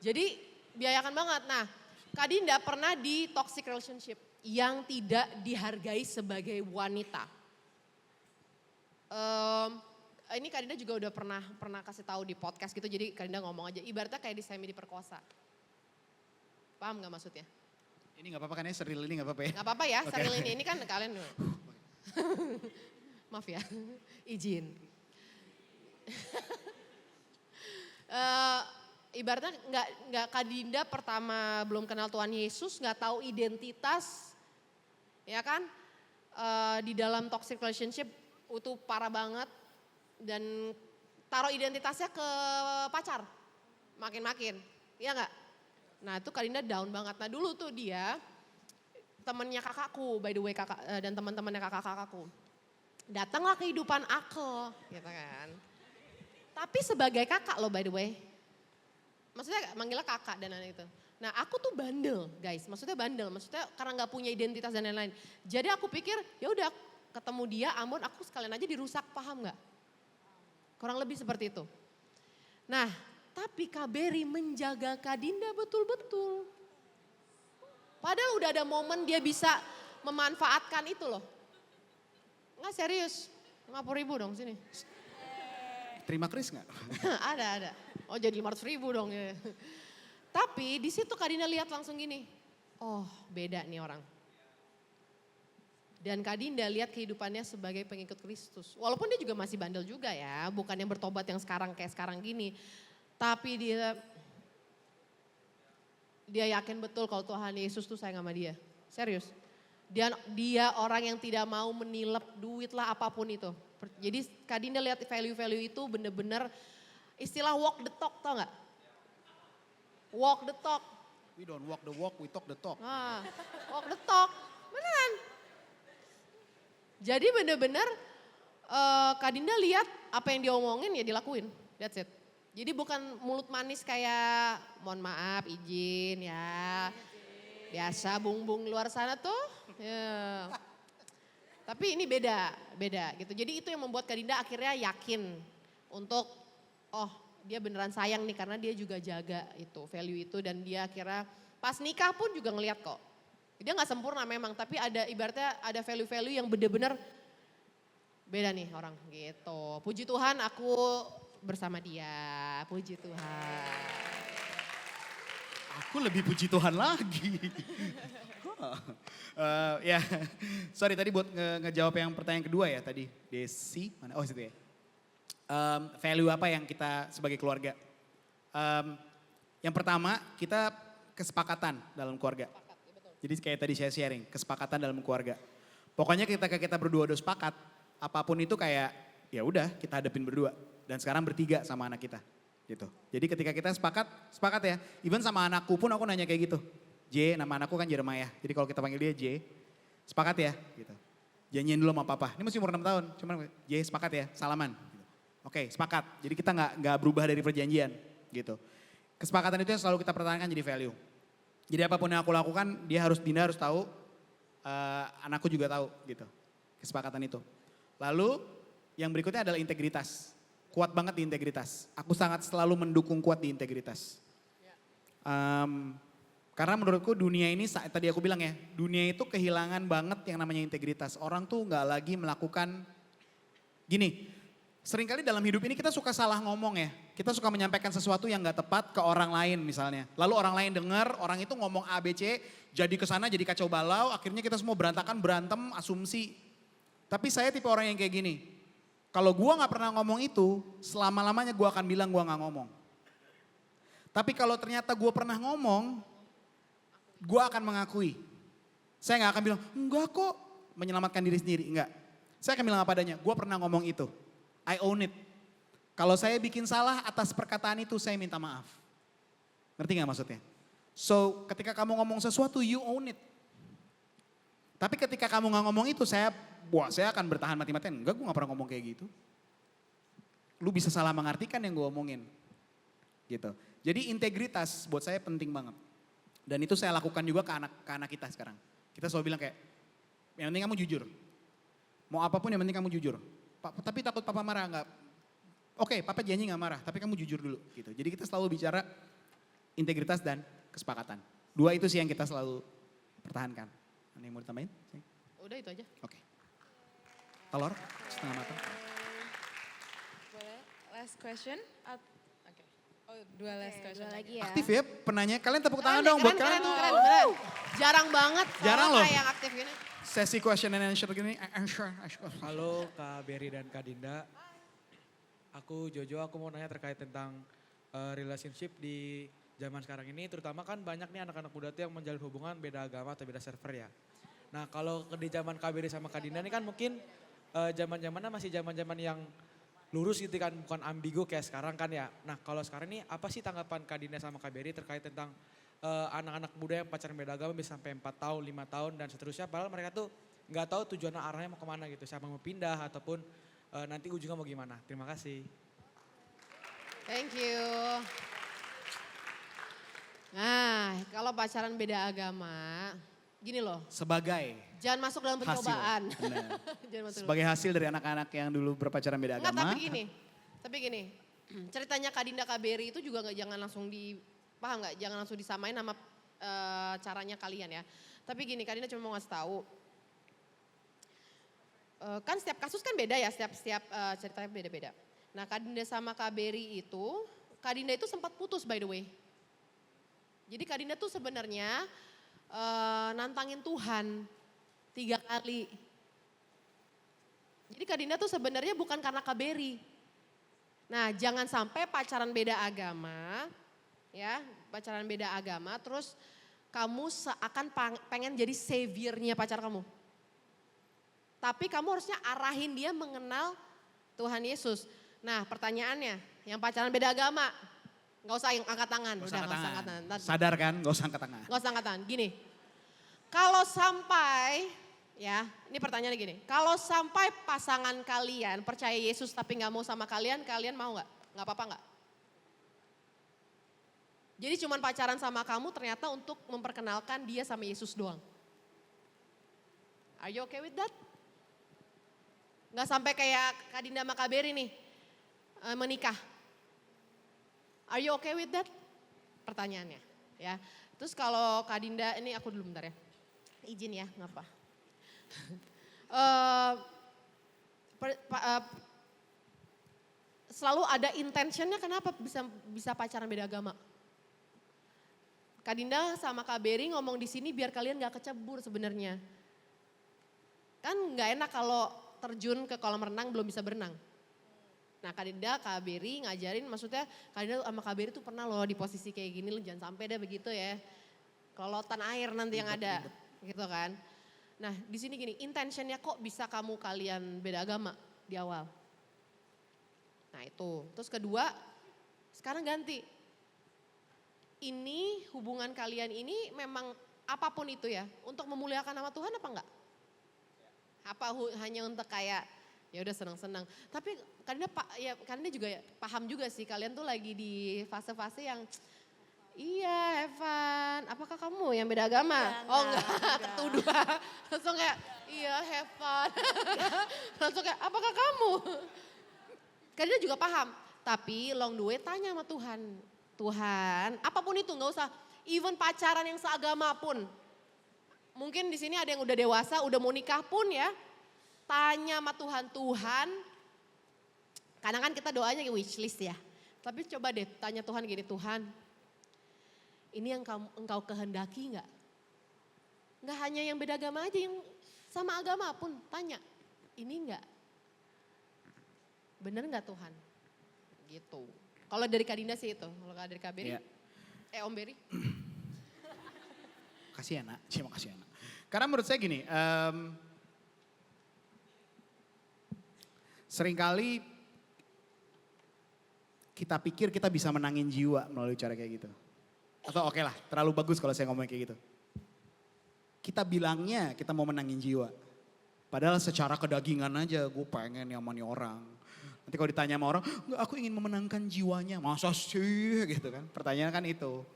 Jadi biayakan banget. Nah Kak Dinda pernah di toxic relationship yang tidak dihargai sebagai wanita. Ini Kak Dinda juga udah pernah kasih tahu di podcast gitu, jadi Kak Dinda ngomong aja, ibaratnya kayak di semi diperkosa. Paham gak maksudnya? Ini gak apa-apa kan ya, seril ini gak apa-apa ya? Gak apa-apa ya, Oke. seril ini kan kalian. Maaf ya, izin. Ibaratnya nggak Kak Dinda pertama belum kenal Tuhan Yesus, nggak tahu identitas, ya kan? Di dalam toxic relationship itu parah banget. Dan taruh identitasnya ke pacar, makin-makin, iya nggak? Nah itu Kak Dinda down banget. Nah dulu tuh dia temennya kakakku, by the way kakak dan teman-temannya kakakku, datanglah kehidupan aku, gitu kan. Tapi sebagai kakak loh by the way, maksudnya manggilnya kakak dan lain-lain itu. Nah aku tuh bandel guys, maksudnya karena nggak punya identitas dan lain-lain. Jadi aku pikir ya udah ketemu dia, Ambon aku sekalian aja dirusak, paham nggak? Kurang lebih seperti itu. Nah, tapi Kak Beri menjaga Kak Dinda betul-betul. Padahal udah ada momen dia bisa memanfaatkan itu loh. Nggak serius, 50.000 dong sini. Terima Kris gak? Ada. Oh jadi 500.000 dong ya. Tapi di situ Kak Dinda lihat langsung gini. Oh beda nih orang. Dan Kak Dinda lihat kehidupannya sebagai pengikut Kristus. Walaupun dia juga masih bandel juga ya. Bukan yang bertobat yang kayak sekarang gini. Tapi dia yakin betul kalau Tuhan Yesus tuh sayang sama dia. Serius. Dia orang yang tidak mau menilep duit lah apapun itu. Jadi Kak Dinda lihat value-value itu bener-bener istilah walk the talk, tau gak? Walk the talk. We don't walk the walk, we talk the talk. Nah, walk the talk. Beneran. Jadi bener-bener Kak Dinda lihat apa yang dia omongin ya dilakuin. That's it. Jadi bukan mulut manis kayak mohon maaf izin ya. Biasa bung-bung luar sana tuh. Ya. Tapi ini beda gitu. Jadi itu yang membuat Kak Dinda akhirnya yakin untuk oh dia beneran sayang nih karena dia juga jaga itu value itu dan dia akhirnya pas nikah pun juga ngeliat kok. Dia gak sempurna memang tapi ada ibaratnya ada value-value yang bener-bener beda nih orang gitu. Puji Tuhan aku bersama dia, puji Tuhan. Aku lebih puji Tuhan lagi. Ya, sorry tadi buat ngejawab yang pertanyaan kedua ya tadi. Desi, mana? Oh situ ya. Value apa yang kita sebagai keluarga? Yang pertama kita kesepakatan dalam keluarga. Jadi kayak tadi saya sharing, kesepakatan dalam keluarga. Pokoknya kita berdua udah sepakat, apapun itu kayak ya udah kita hadapin berdua. Dan sekarang bertiga sama anak kita gitu. Jadi ketika kita sepakat ya. Even sama anakku pun aku nanya kayak gitu. J, nama anakku kan Jeremiah. Jadi kalau kita panggil dia J, sepakat ya gitu. Janjian dulu sama papa. Ini masih umur 6 tahun, cuman J sepakat ya, salaman. Gitu. Oke, sepakat. Jadi kita nggak berubah dari perjanjian gitu. Kesepakatan itu yang selalu kita pertahankan jadi value. Jadi apapun yang aku lakukan, Dinda harus tahu, anakku juga tahu gitu. Kesepakatan itu. Lalu yang berikutnya adalah integritas. Kuat banget di integritas. Aku sangat selalu mendukung kuat di integritas. Karena menurutku dunia ini, tadi aku bilang ya, dunia itu kehilangan banget yang namanya integritas. Orang tuh nggak lagi melakukan, gini, seringkali dalam hidup ini kita suka salah ngomong ya. Kita suka menyampaikan sesuatu yang nggak tepat ke orang lain misalnya. Lalu orang lain dengar, orang itu ngomong A, B, C, jadi kesana jadi kacau balau, akhirnya kita semua berantakan, berantem, asumsi. Tapi saya tipe orang yang kayak gini. Kalau gua nggak pernah ngomong itu, selama-lamanya gua akan bilang gua nggak ngomong. Tapi kalau ternyata gua pernah ngomong, gua akan mengakui. Saya nggak akan bilang, enggak kok, menyelamatkan diri sendiri, enggak. Saya akan bilang apa adanya, gua pernah ngomong itu. I own it. Kalau saya bikin salah atas perkataan itu, saya minta maaf. Ngerti nggak maksudnya? So, ketika kamu ngomong sesuatu, you own it. Tapi ketika kamu nggak ngomong itu, saya akan bertahan mati-matian. Enggak, gue gak pernah ngomong kayak gitu. Lu bisa salah mengartikan yang gue omongin. Gitu. Jadi integritas buat saya penting banget. Dan itu saya lakukan juga ke anak kita sekarang. Kita selalu bilang kayak, yang penting kamu jujur. Mau apapun yang penting kamu jujur. Tapi takut papa marah, enggak. Oke, papa janji gak marah, tapi kamu jujur dulu. Gitu. Jadi kita selalu bicara integritas dan kesepakatan. Dua itu sih yang kita selalu pertahankan. Ada yang mau ditambahin? Udah itu aja. Oke. Telur setengah matang. Boleh last question? Oke. Oh, dua last question. Dua lagi ya. Aktif ya penanya. Kalian tepuk tangan dong buat kalian. Keren, beneran. Jarang banget Jarang kalau loh. kayak yang aktif gini. Sesi question and answer gini. Halo Kak Berry dan Kak Dinda. Aku Jojo, aku mau nanya terkait tentang relationship di zaman sekarang ini. Terutama kan banyak nih anak-anak muda tuh yang menjalin hubungan beda agama atau beda server ya. Nah kalau di zaman Kak Berry sama Kak Dinda ini kan mungkin zaman-zamannya masih zaman-zaman yang lurus gitu kan, bukan ambigu kayak sekarang kan ya. Nah kalau sekarang ini apa sih tanggapan Kak Dinda sama Kak Berry terkait tentang anak-anak muda yang pacaran beda agama bisa sampai 4 tahun, 5 tahun dan seterusnya. Padahal mereka tuh nggak tahu tujuan arahnya mau kemana gitu. Siapa mau pindah ataupun nanti ujungnya mau gimana. Terima kasih. Thank you. Nah, kalau pacaran beda agama, gini loh. Sebagai Jangan masuk dalam hasil. pencobaan. Benar. Jangan masuk Sebagai hasil dari anak-anak yang dulu berpacaran beda Enggak, agama. tapi gini. Ceritanya Kak Dinda Kak Berry itu juga jangan langsung paham nggak? Jangan langsung disamain sama caranya kalian ya. Tapi gini, Kak Dinda cuma mau ngasih tahu. Kan setiap kasus kan beda ya, setiap ceritanya beda-beda. Nah Kak Dinda sama Kak Berry itu, Kak Dinda itu sempat putus by the way. Jadi Kak Dinda tuh sebenarnya nantangin Tuhan 3 kali. Jadi Kak Dinda tuh sebenarnya bukan karena Kak Berry. Nah jangan sampai pacaran beda agama, ya pacaran beda agama terus kamu seakan pengen jadi saviornya pacar kamu. Tapi kamu harusnya arahin dia mengenal Tuhan Yesus. Nah pertanyaannya, yang pacaran beda agama, gak usah angkat tangan. Gak Udah usah gak usah angkat angkat tangan. tangan. Sadar kan, gak usah angkat tangan. Gak usah angkat tangan, gini. Kalau sampai, ya ini pertanyaannya gini. Kalau sampai pasangan kalian percaya Yesus tapi gak mau sama kalian mau gak? Gak apa-apa gak? Jadi cuman pacaran sama kamu ternyata untuk memperkenalkan dia sama Yesus doang. Are you okay with that? Nggak sampai kayak Kak Dinda sama Kak Beri nih menikah. Are you okay with that? Pertanyaannya ya. Terus kalau Kak Dinda, ini aku dulu bentar ya. Izin ya, ngapa? Selalu ada intentionnya kenapa bisa pacaran beda agama. Kak Dinda sama Kak Beri ngomong di sini biar kalian gak kecebur sebenarnya. Kan gak enak kalau terjun ke kolam renang belum bisa berenang. Nah Kak Dinda, Kak Beri ngajarin maksudnya Kak Dinda sama Kak Beri tuh pernah loh di posisi kayak gini, lo jangan sampai deh begitu ya. Kelolotan air nanti yang ada gitu kan. Nah di sini gini, intentionnya kok bisa kalian beda agama di awal. Nah itu, terus kedua sekarang ganti. Ini hubungan kalian ini memang apapun itu ya, untuk memuliakan nama Tuhan apa enggak? Apa hanya untuk kayak ya udah senang-senang. Tapi karena juga ya, paham juga sih kalian tuh lagi di fase-fase yang iya have fun. Apakah kamu yang beda agama? Enggak, ketuduh. Langsung kayak iya have fun. Langsung kayak apakah kamu? Karena juga paham. Tapi long the way tanya sama Tuhan. Tuhan, apapun itu nggak usah, even pacaran yang seagama pun. Mungkin di sini ada yang udah dewasa, udah mau nikah pun ya. Tanya sama Tuhan, Tuhan. Kadang kan kita doanya wishlist ya. Tapi coba deh tanya Tuhan gini, Tuhan. Ini yang engkau kehendaki nggak? Nggak hanya yang beda agama aja, yang sama agama pun tanya. Ini nggak? Bener nggak Tuhan? Gitu. Kalau dari Kak Dinda sih itu, kalau dari Kak Beri. Yeah. Om Beri. Kasih ya nak, terima kasih ya nak. Karena menurut saya gini, seringkali kita pikir kita bisa menangin jiwa melalui cara kayak gitu. Atau oke lah, terlalu bagus kalau saya ngomong kayak gitu. Kita bilangnya kita mau menangin jiwa. Padahal secara kedagingan aja gue pengen nyamani orang. Nanti kalau ditanya sama orang, enggak aku ingin memenangkan jiwanya. Masa sih gitu kan, pertanyaan kan itu.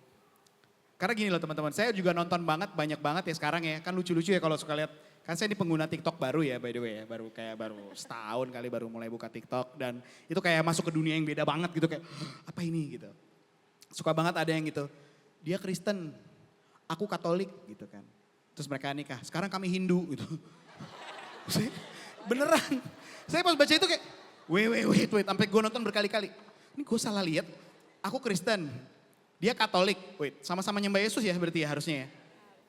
Karena gini loh teman-teman, saya juga nonton banyak banget ya sekarang ya. Kan lucu-lucu ya kalau suka lihat, kan saya ini pengguna TikTok baru ya by the way ya. Baru setahun kali baru mulai buka TikTok. Dan itu kayak masuk ke dunia yang beda banget gitu kayak, apa ini gitu. Suka banget ada yang gitu, dia Kristen, aku Katolik gitu kan. Terus mereka nikah, sekarang kami Hindu gitu. Beneran, saya pas baca itu kayak, wait, sampai gue nonton berkali-kali. Ini gue salah lihat, aku Kristen, dia Katolik. Wait, sama-sama nyembah Yesus ya berarti ya harusnya ya.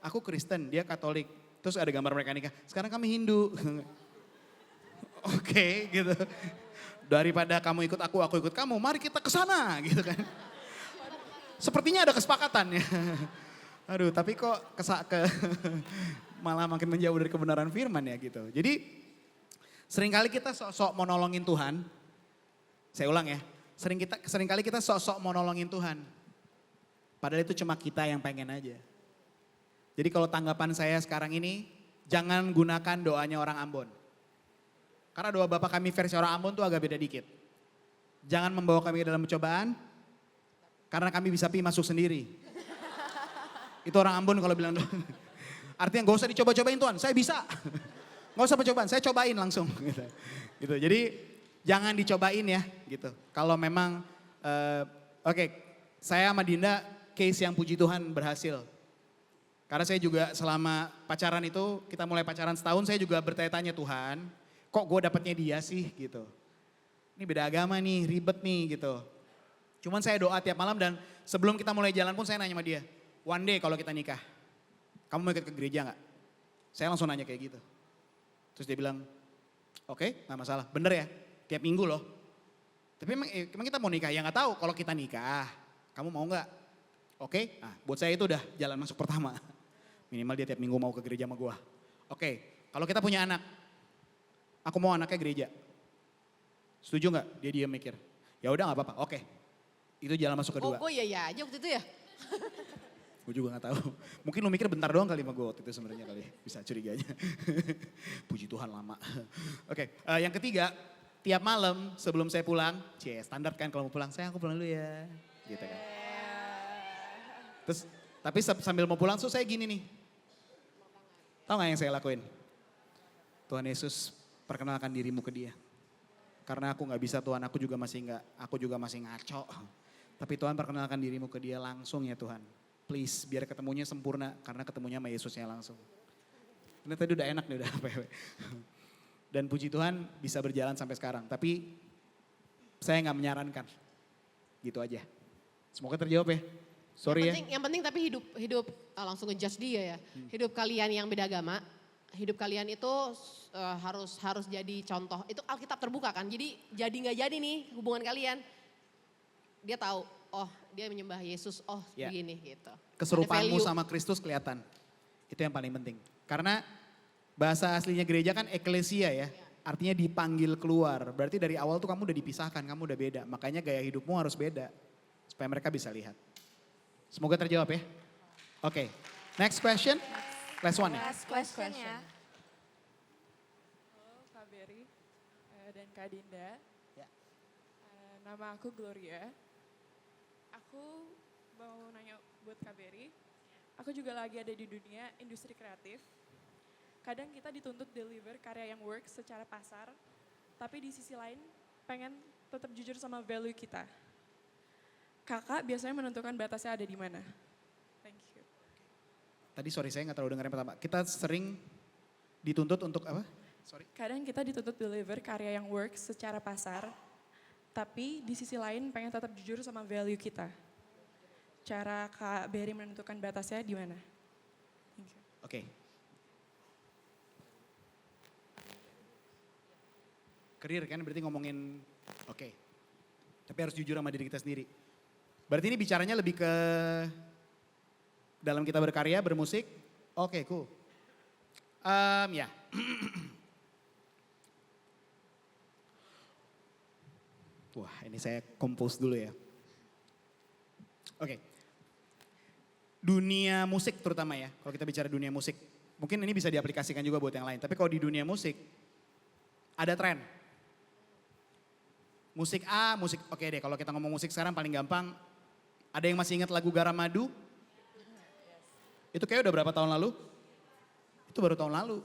Aku Kristen, dia Katolik. Terus ada gambar mereka nikah, sekarang kami Hindu. Oke, gitu. Daripada kamu ikut aku ikut kamu, mari kita ke sana gitu kan. Sepertinya ada kesepakatan ya. Aduh, tapi kok malah makin menjauh dari kebenaran firman ya gitu. Jadi seringkali kita sok-sok mau nolongin Tuhan. Saya ulang ya, seringkali kita sok-sok mau nolongin Tuhan. Padahal itu cuma kita yang pengen aja. Jadi kalau tanggapan saya sekarang ini, jangan gunakan doanya orang Ambon. Karena doa Bapa kami versi orang Ambon tuh agak beda dikit. Jangan membawa kami ke dalam pencobaan, karena kami bisa masuk sendiri. Itu orang Ambon kalau bilang doa. Artinya gak usah dicoba-cobain Tuhan, saya bisa. Gak usah percobaan, saya cobain langsung. Gitu. Jadi jangan dicobain ya gitu. Kalau memang, oke, saya sama Dinda case yang puji Tuhan berhasil. Karena saya juga selama pacaran itu, kita mulai pacaran setahun, saya juga bertanya-tanya Tuhan, kok gue dapetnya dia sih gitu. Ini beda agama nih, ribet nih gitu. Cuman saya doa tiap malam dan sebelum kita mulai jalan pun saya nanya sama dia, one day kalau kita nikah, kamu mau ikut ke gereja gak? Saya langsung nanya kayak gitu. Terus dia bilang, oke, gak masalah. Bener ya, tiap minggu loh. Tapi emang kita mau nikah? Ya gak tahu kalau kita nikah. Kamu mau gak? Oke, nah buat saya itu udah jalan masuk pertama. Minimal dia tiap minggu mau ke gereja sama gua. Oke, kalau kita punya anak, aku mau anaknya gereja. Setuju gak? Dia diam mikir. Ya udah gak apa-apa, oke. Itu jalan masuk kedua. Gue ya aja waktu itu ya. Gue juga gak tahu. Mungkin lu mikir bentar doang kali sama gue waktu itu sebenarnya kali. Bisa curiga aja. Puji Tuhan lama. Oke, yang ketiga, tiap malam sebelum saya pulang, standar kan kalau mau pulang, sayang aku pulang dulu ya. Gitu kan. Terus, tapi sambil mau pulang tuh saya gini nih. Tahu gak yang saya lakuin? Tuhan Yesus, perkenalkan dirimu ke dia. Karena aku gak bisa Tuhan, aku juga masih ngaco. Tapi Tuhan perkenalkan dirimu ke dia langsung ya Tuhan. Please, biar ketemunya sempurna, karena ketemunya sama Yesusnya langsung. Ini tadi udah enak nih, udah PW. Dan puji Tuhan bisa berjalan sampai sekarang. Tapi saya gak menyarankan. Gitu aja. Semoga terjawab ya. Sorry Yang penting tapi hidup langsung ngejudge dia ya. Hidup kalian yang beda agama, hidup kalian itu harus jadi contoh. Itu Alkitab terbuka kan. Jadi nggak jadi nih hubungan kalian. Dia tahu, oh dia menyembah Yesus, oh Ya. begini gitu. Keserupaanmu Ada value. sama Kristus kelihatan. Itu yang paling penting. Karena bahasa aslinya gereja kan eklesia ya. Artinya dipanggil keluar. Berarti dari awal tuh kamu udah dipisahkan, kamu udah beda. Makanya gaya hidupmu harus beda. Supaya mereka bisa lihat. Semoga terjawab ya. Oke, next question. Last one ya. Last question ya. Halo Kak Berry dan Kak Dinda. Ya. Nama aku Gloria. Aku mau nanya buat Kak Berry. Aku juga lagi ada di dunia industri kreatif. Kadang kita dituntut deliver karya yang works secara pasar. Tapi di sisi lain pengen tetap jujur sama value kita. Kakak biasanya menentukan batasnya ada di mana? Thank you. Tadi sorry saya nggak terlalu dengar yang pertama. Kita sering dituntut untuk apa? Sorry. Kadang kita dituntut deliver karya yang works secara pasar, tapi di sisi lain pengen tetap jujur sama value kita. Cara Kak Berry menentukan batasnya di mana? Thank you. Oke. Career kan berarti ngomongin, oke. Tapi harus jujur sama diri kita sendiri. Berarti ini bicaranya lebih ke dalam kita berkarya, bermusik. Oke, cool. Ya. Wah, ini saya compose dulu ya. Oke. Dunia musik terutama ya, kalau kita bicara dunia musik. Mungkin ini bisa diaplikasikan juga buat yang lain. Tapi kalau di dunia musik, ada tren. Musik A, musik, oke deh kalau kita ngomong musik sekarang paling gampang. Ada yang masih ingat lagu Garam Madu? Itu kayak udah berapa tahun lalu? Itu baru tahun lalu.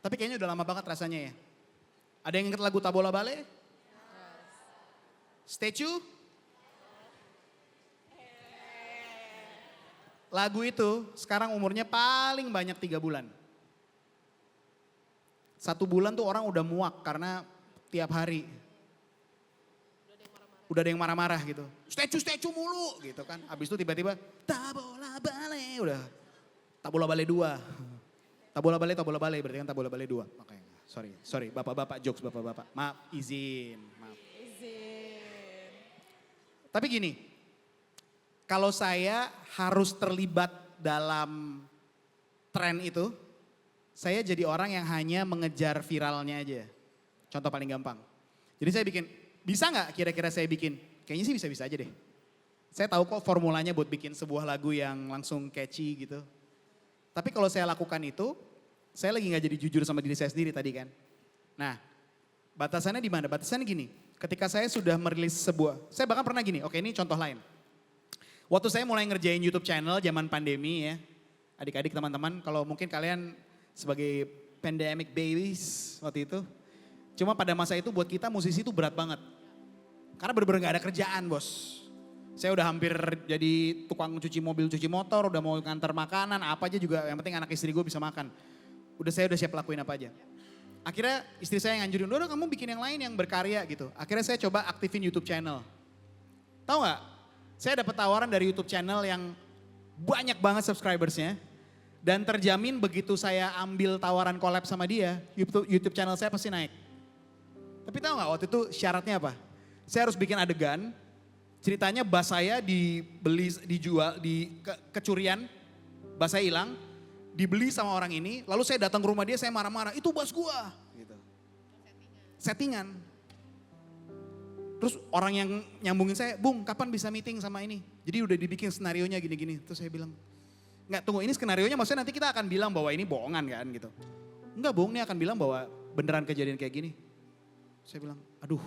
Tapi kayaknya udah lama banget rasanya ya. Ada yang ingat lagu Tabola Bale? Statue? Lagu itu sekarang umurnya paling banyak 3 bulan. 1 bulan tuh orang udah muak karena tiap hari. Udah ada yang marah-marah gitu. Statue mulu gitu kan. Habis itu tiba-tiba Tabola Bale udah. Tabola Bale 2. Tabola Bale berarti kan Tabola Bale 2. Makanya sorry bapak-bapak jokes bapak-bapak. Maaf izin. Tapi gini, kalau saya harus terlibat dalam tren itu, saya jadi orang yang hanya mengejar viralnya aja. Contoh paling gampang. Jadi saya bikin, bisa nggak kira-kira saya bikin? Kayaknya sih bisa-bisa aja deh. Saya tahu kok formulanya buat bikin sebuah lagu yang langsung catchy gitu. Tapi kalau saya lakukan itu, saya lagi nggak jadi jujur sama diri saya sendiri tadi kan. Nah, batasannya di mana? Batasannya gini, ketika saya sudah merilis saya bahkan pernah gini, oke ini contoh lain. Waktu saya mulai ngerjain YouTube channel zaman pandemi ya, adik-adik teman-teman, kalau mungkin kalian sebagai pandemic babies waktu itu, cuma pada masa itu buat kita musisi itu berat banget. Karena bener-bener gak ada kerjaan bos. Saya udah hampir jadi tukang cuci mobil, cuci motor, udah mau nganter makanan, apa aja juga, yang penting anak istri gue bisa makan. Saya udah siap lakuin apa aja. Akhirnya istri saya yang nganjurin, udah kamu bikin yang lain yang berkarya gitu. Akhirnya saya coba aktifin YouTube channel. Tahu gak? Saya dapat tawaran dari YouTube channel yang banyak banget subscribersnya. Dan terjamin begitu saya ambil tawaran collab sama dia, YouTube channel saya pasti naik. Tapi tahu gak waktu itu syaratnya apa? Saya harus bikin adegan, ceritanya bass saya dijual, kecurian, bass saya hilang, dibeli sama orang ini, lalu saya datang ke rumah dia, saya marah-marah, itu bass gua. Gitu. Settingan. Terus orang yang nyambungin saya, Bung kapan bisa meeting sama ini? Jadi udah dibikin skenarionya gini-gini. Terus saya bilang, enggak tunggu ini skenarionya maksudnya nanti kita akan bilang bahwa ini bohongan kan gitu. Enggak Bung, ini akan bilang bahwa beneran kejadian kayak gini. Saya bilang, aduh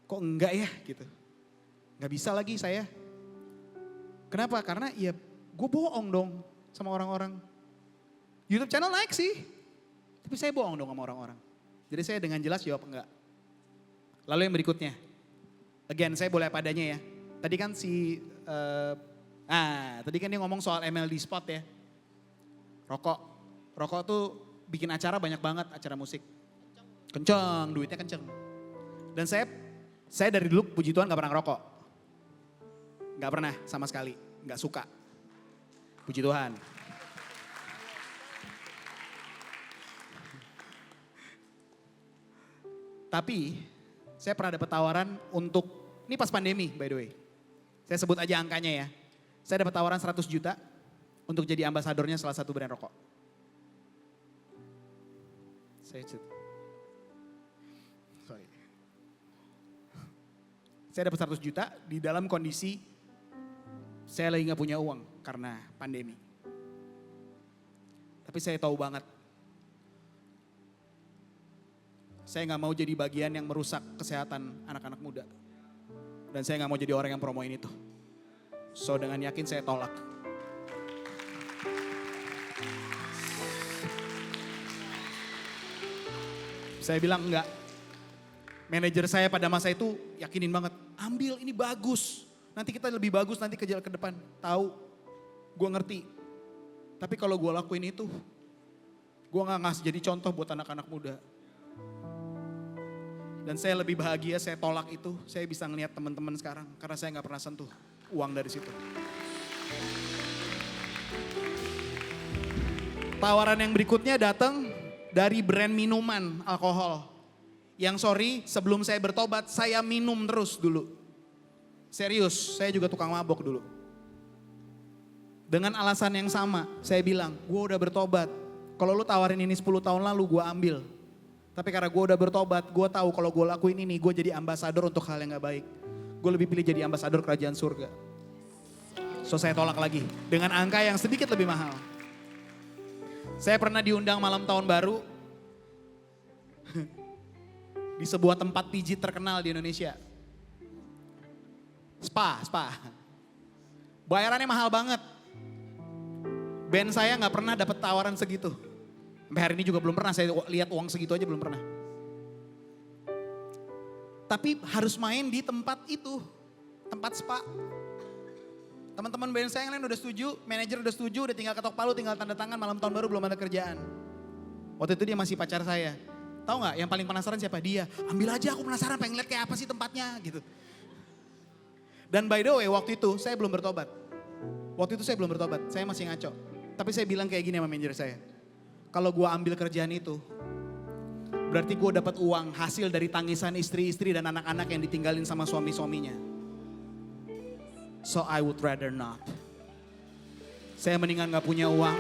kok enggak ya gitu. Enggak bisa lagi saya. Kenapa? Karena ya gue bohong dong sama orang-orang. YouTube channel naik sih, tapi saya bohong dong sama orang-orang. Jadi saya dengan jelas jawab enggak. Lalu yang berikutnya, again saya boleh apa adanya ya. Tadi kan tadi kan dia ngomong soal MLD Spot ya. Rokok tuh bikin acara banyak banget, acara musik. Kenceng, duitnya kenceng. Dan saya dari dulu puji Tuhan gak pernah ngerokok. Gak pernah sama sekali, gak suka. Puji Tuhan. Tapi saya pernah dapat tawaran untuk, ini pas pandemi by the way. Saya sebut aja angkanya ya. Saya dapat tawaran 100 juta untuk jadi ambasadornya salah satu brand rokok. Saya dapat 100 juta di dalam kondisi saya lagi gak punya uang karena pandemi. Tapi saya tahu banget, saya gak mau jadi bagian yang merusak kesehatan anak-anak muda. Dan saya gak mau jadi orang yang promoin itu. So dengan yakin saya tolak. Saya bilang enggak. Manajer saya pada masa itu yakinin banget, ambil ini bagus. Nanti kita lebih bagus nanti ke depan. Tahu, gue ngerti. Tapi kalau gue lakuin itu, gue gak ngasih jadi contoh buat anak-anak muda. Dan saya lebih bahagia saya tolak itu, saya bisa ngelihat teman-teman sekarang. Karena saya gak pernah sentuh uang dari situ. Tawaran yang berikutnya datang dari brand minuman alkohol. Yang sorry, sebelum saya bertobat, saya minum terus dulu. Serius, saya juga tukang mabok dulu. Dengan alasan yang sama, saya bilang, gue udah bertobat. Kalau lu tawarin ini 10 tahun lalu, gue ambil. Tapi karena gue udah bertobat, gue tahu kalau gue lakuin ini, gue jadi ambasador untuk hal yang gak baik. Gue lebih pilih jadi ambasador kerajaan surga. So saya tolak lagi, dengan angka yang sedikit lebih mahal. Saya pernah diundang malam tahun baru, di sebuah tempat pijit terkenal di Indonesia. Spa. Bayarannya mahal banget. Band saya gak pernah dapat tawaran segitu. Sampai hari ini juga belum pernah, saya lihat uang segitu aja belum pernah. Tapi harus main di tempat itu, tempat spa. Teman-teman band saya yang lain udah setuju, manajer udah setuju, udah tinggal ketok palu, tinggal tanda tangan, malam tahun baru belum ada kerjaan. Waktu itu dia masih pacar saya. Tahu nggak yang paling penasaran siapa? Dia. Ambil aja, aku penasaran pengen lihat kayak apa sih tempatnya gitu. Dan by the way waktu itu saya belum bertobat. Saya masih ngaco. Tapi saya bilang kayak gini sama manajer saya. Kalau gue ambil kerjaan itu, berarti gue dapat uang hasil dari tangisan istri-istri dan anak-anak yang ditinggalin sama suami-suaminya. So I would rather not. Saya mendingan gak punya uang.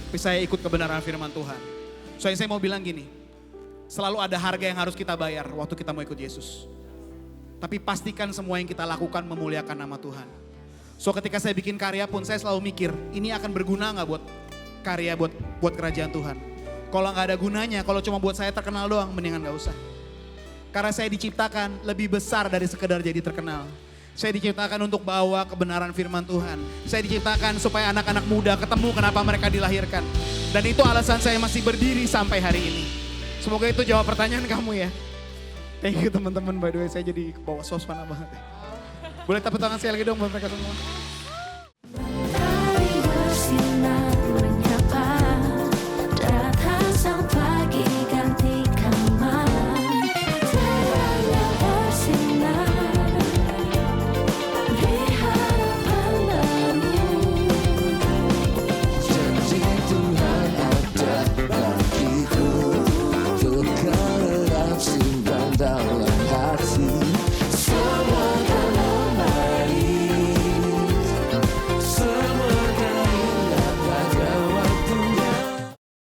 Tapi saya ikut kebenaran firman Tuhan. Soalnya saya mau bilang gini, selalu ada harga yang harus kita bayar waktu kita mau ikut Yesus. Tapi pastikan semua yang kita lakukan memuliakan nama Tuhan. So ketika saya bikin karya pun saya selalu mikir, ini akan berguna gak buat karya, buat kerajaan Tuhan. Kalau gak ada gunanya, kalau cuma buat saya terkenal doang, mendingan gak usah. Karena saya diciptakan lebih besar dari sekedar jadi terkenal. Saya diciptakan untuk bawa kebenaran firman Tuhan. Saya diciptakan supaya anak-anak muda ketemu kenapa mereka dilahirkan. Dan itu alasan saya masih berdiri sampai hari ini. Semoga itu jawab pertanyaan kamu ya. Thank you teman-teman, by the way saya jadi bawa suasana banget. Boleh tepuk tangan sekali lagi dong buat mereka semua.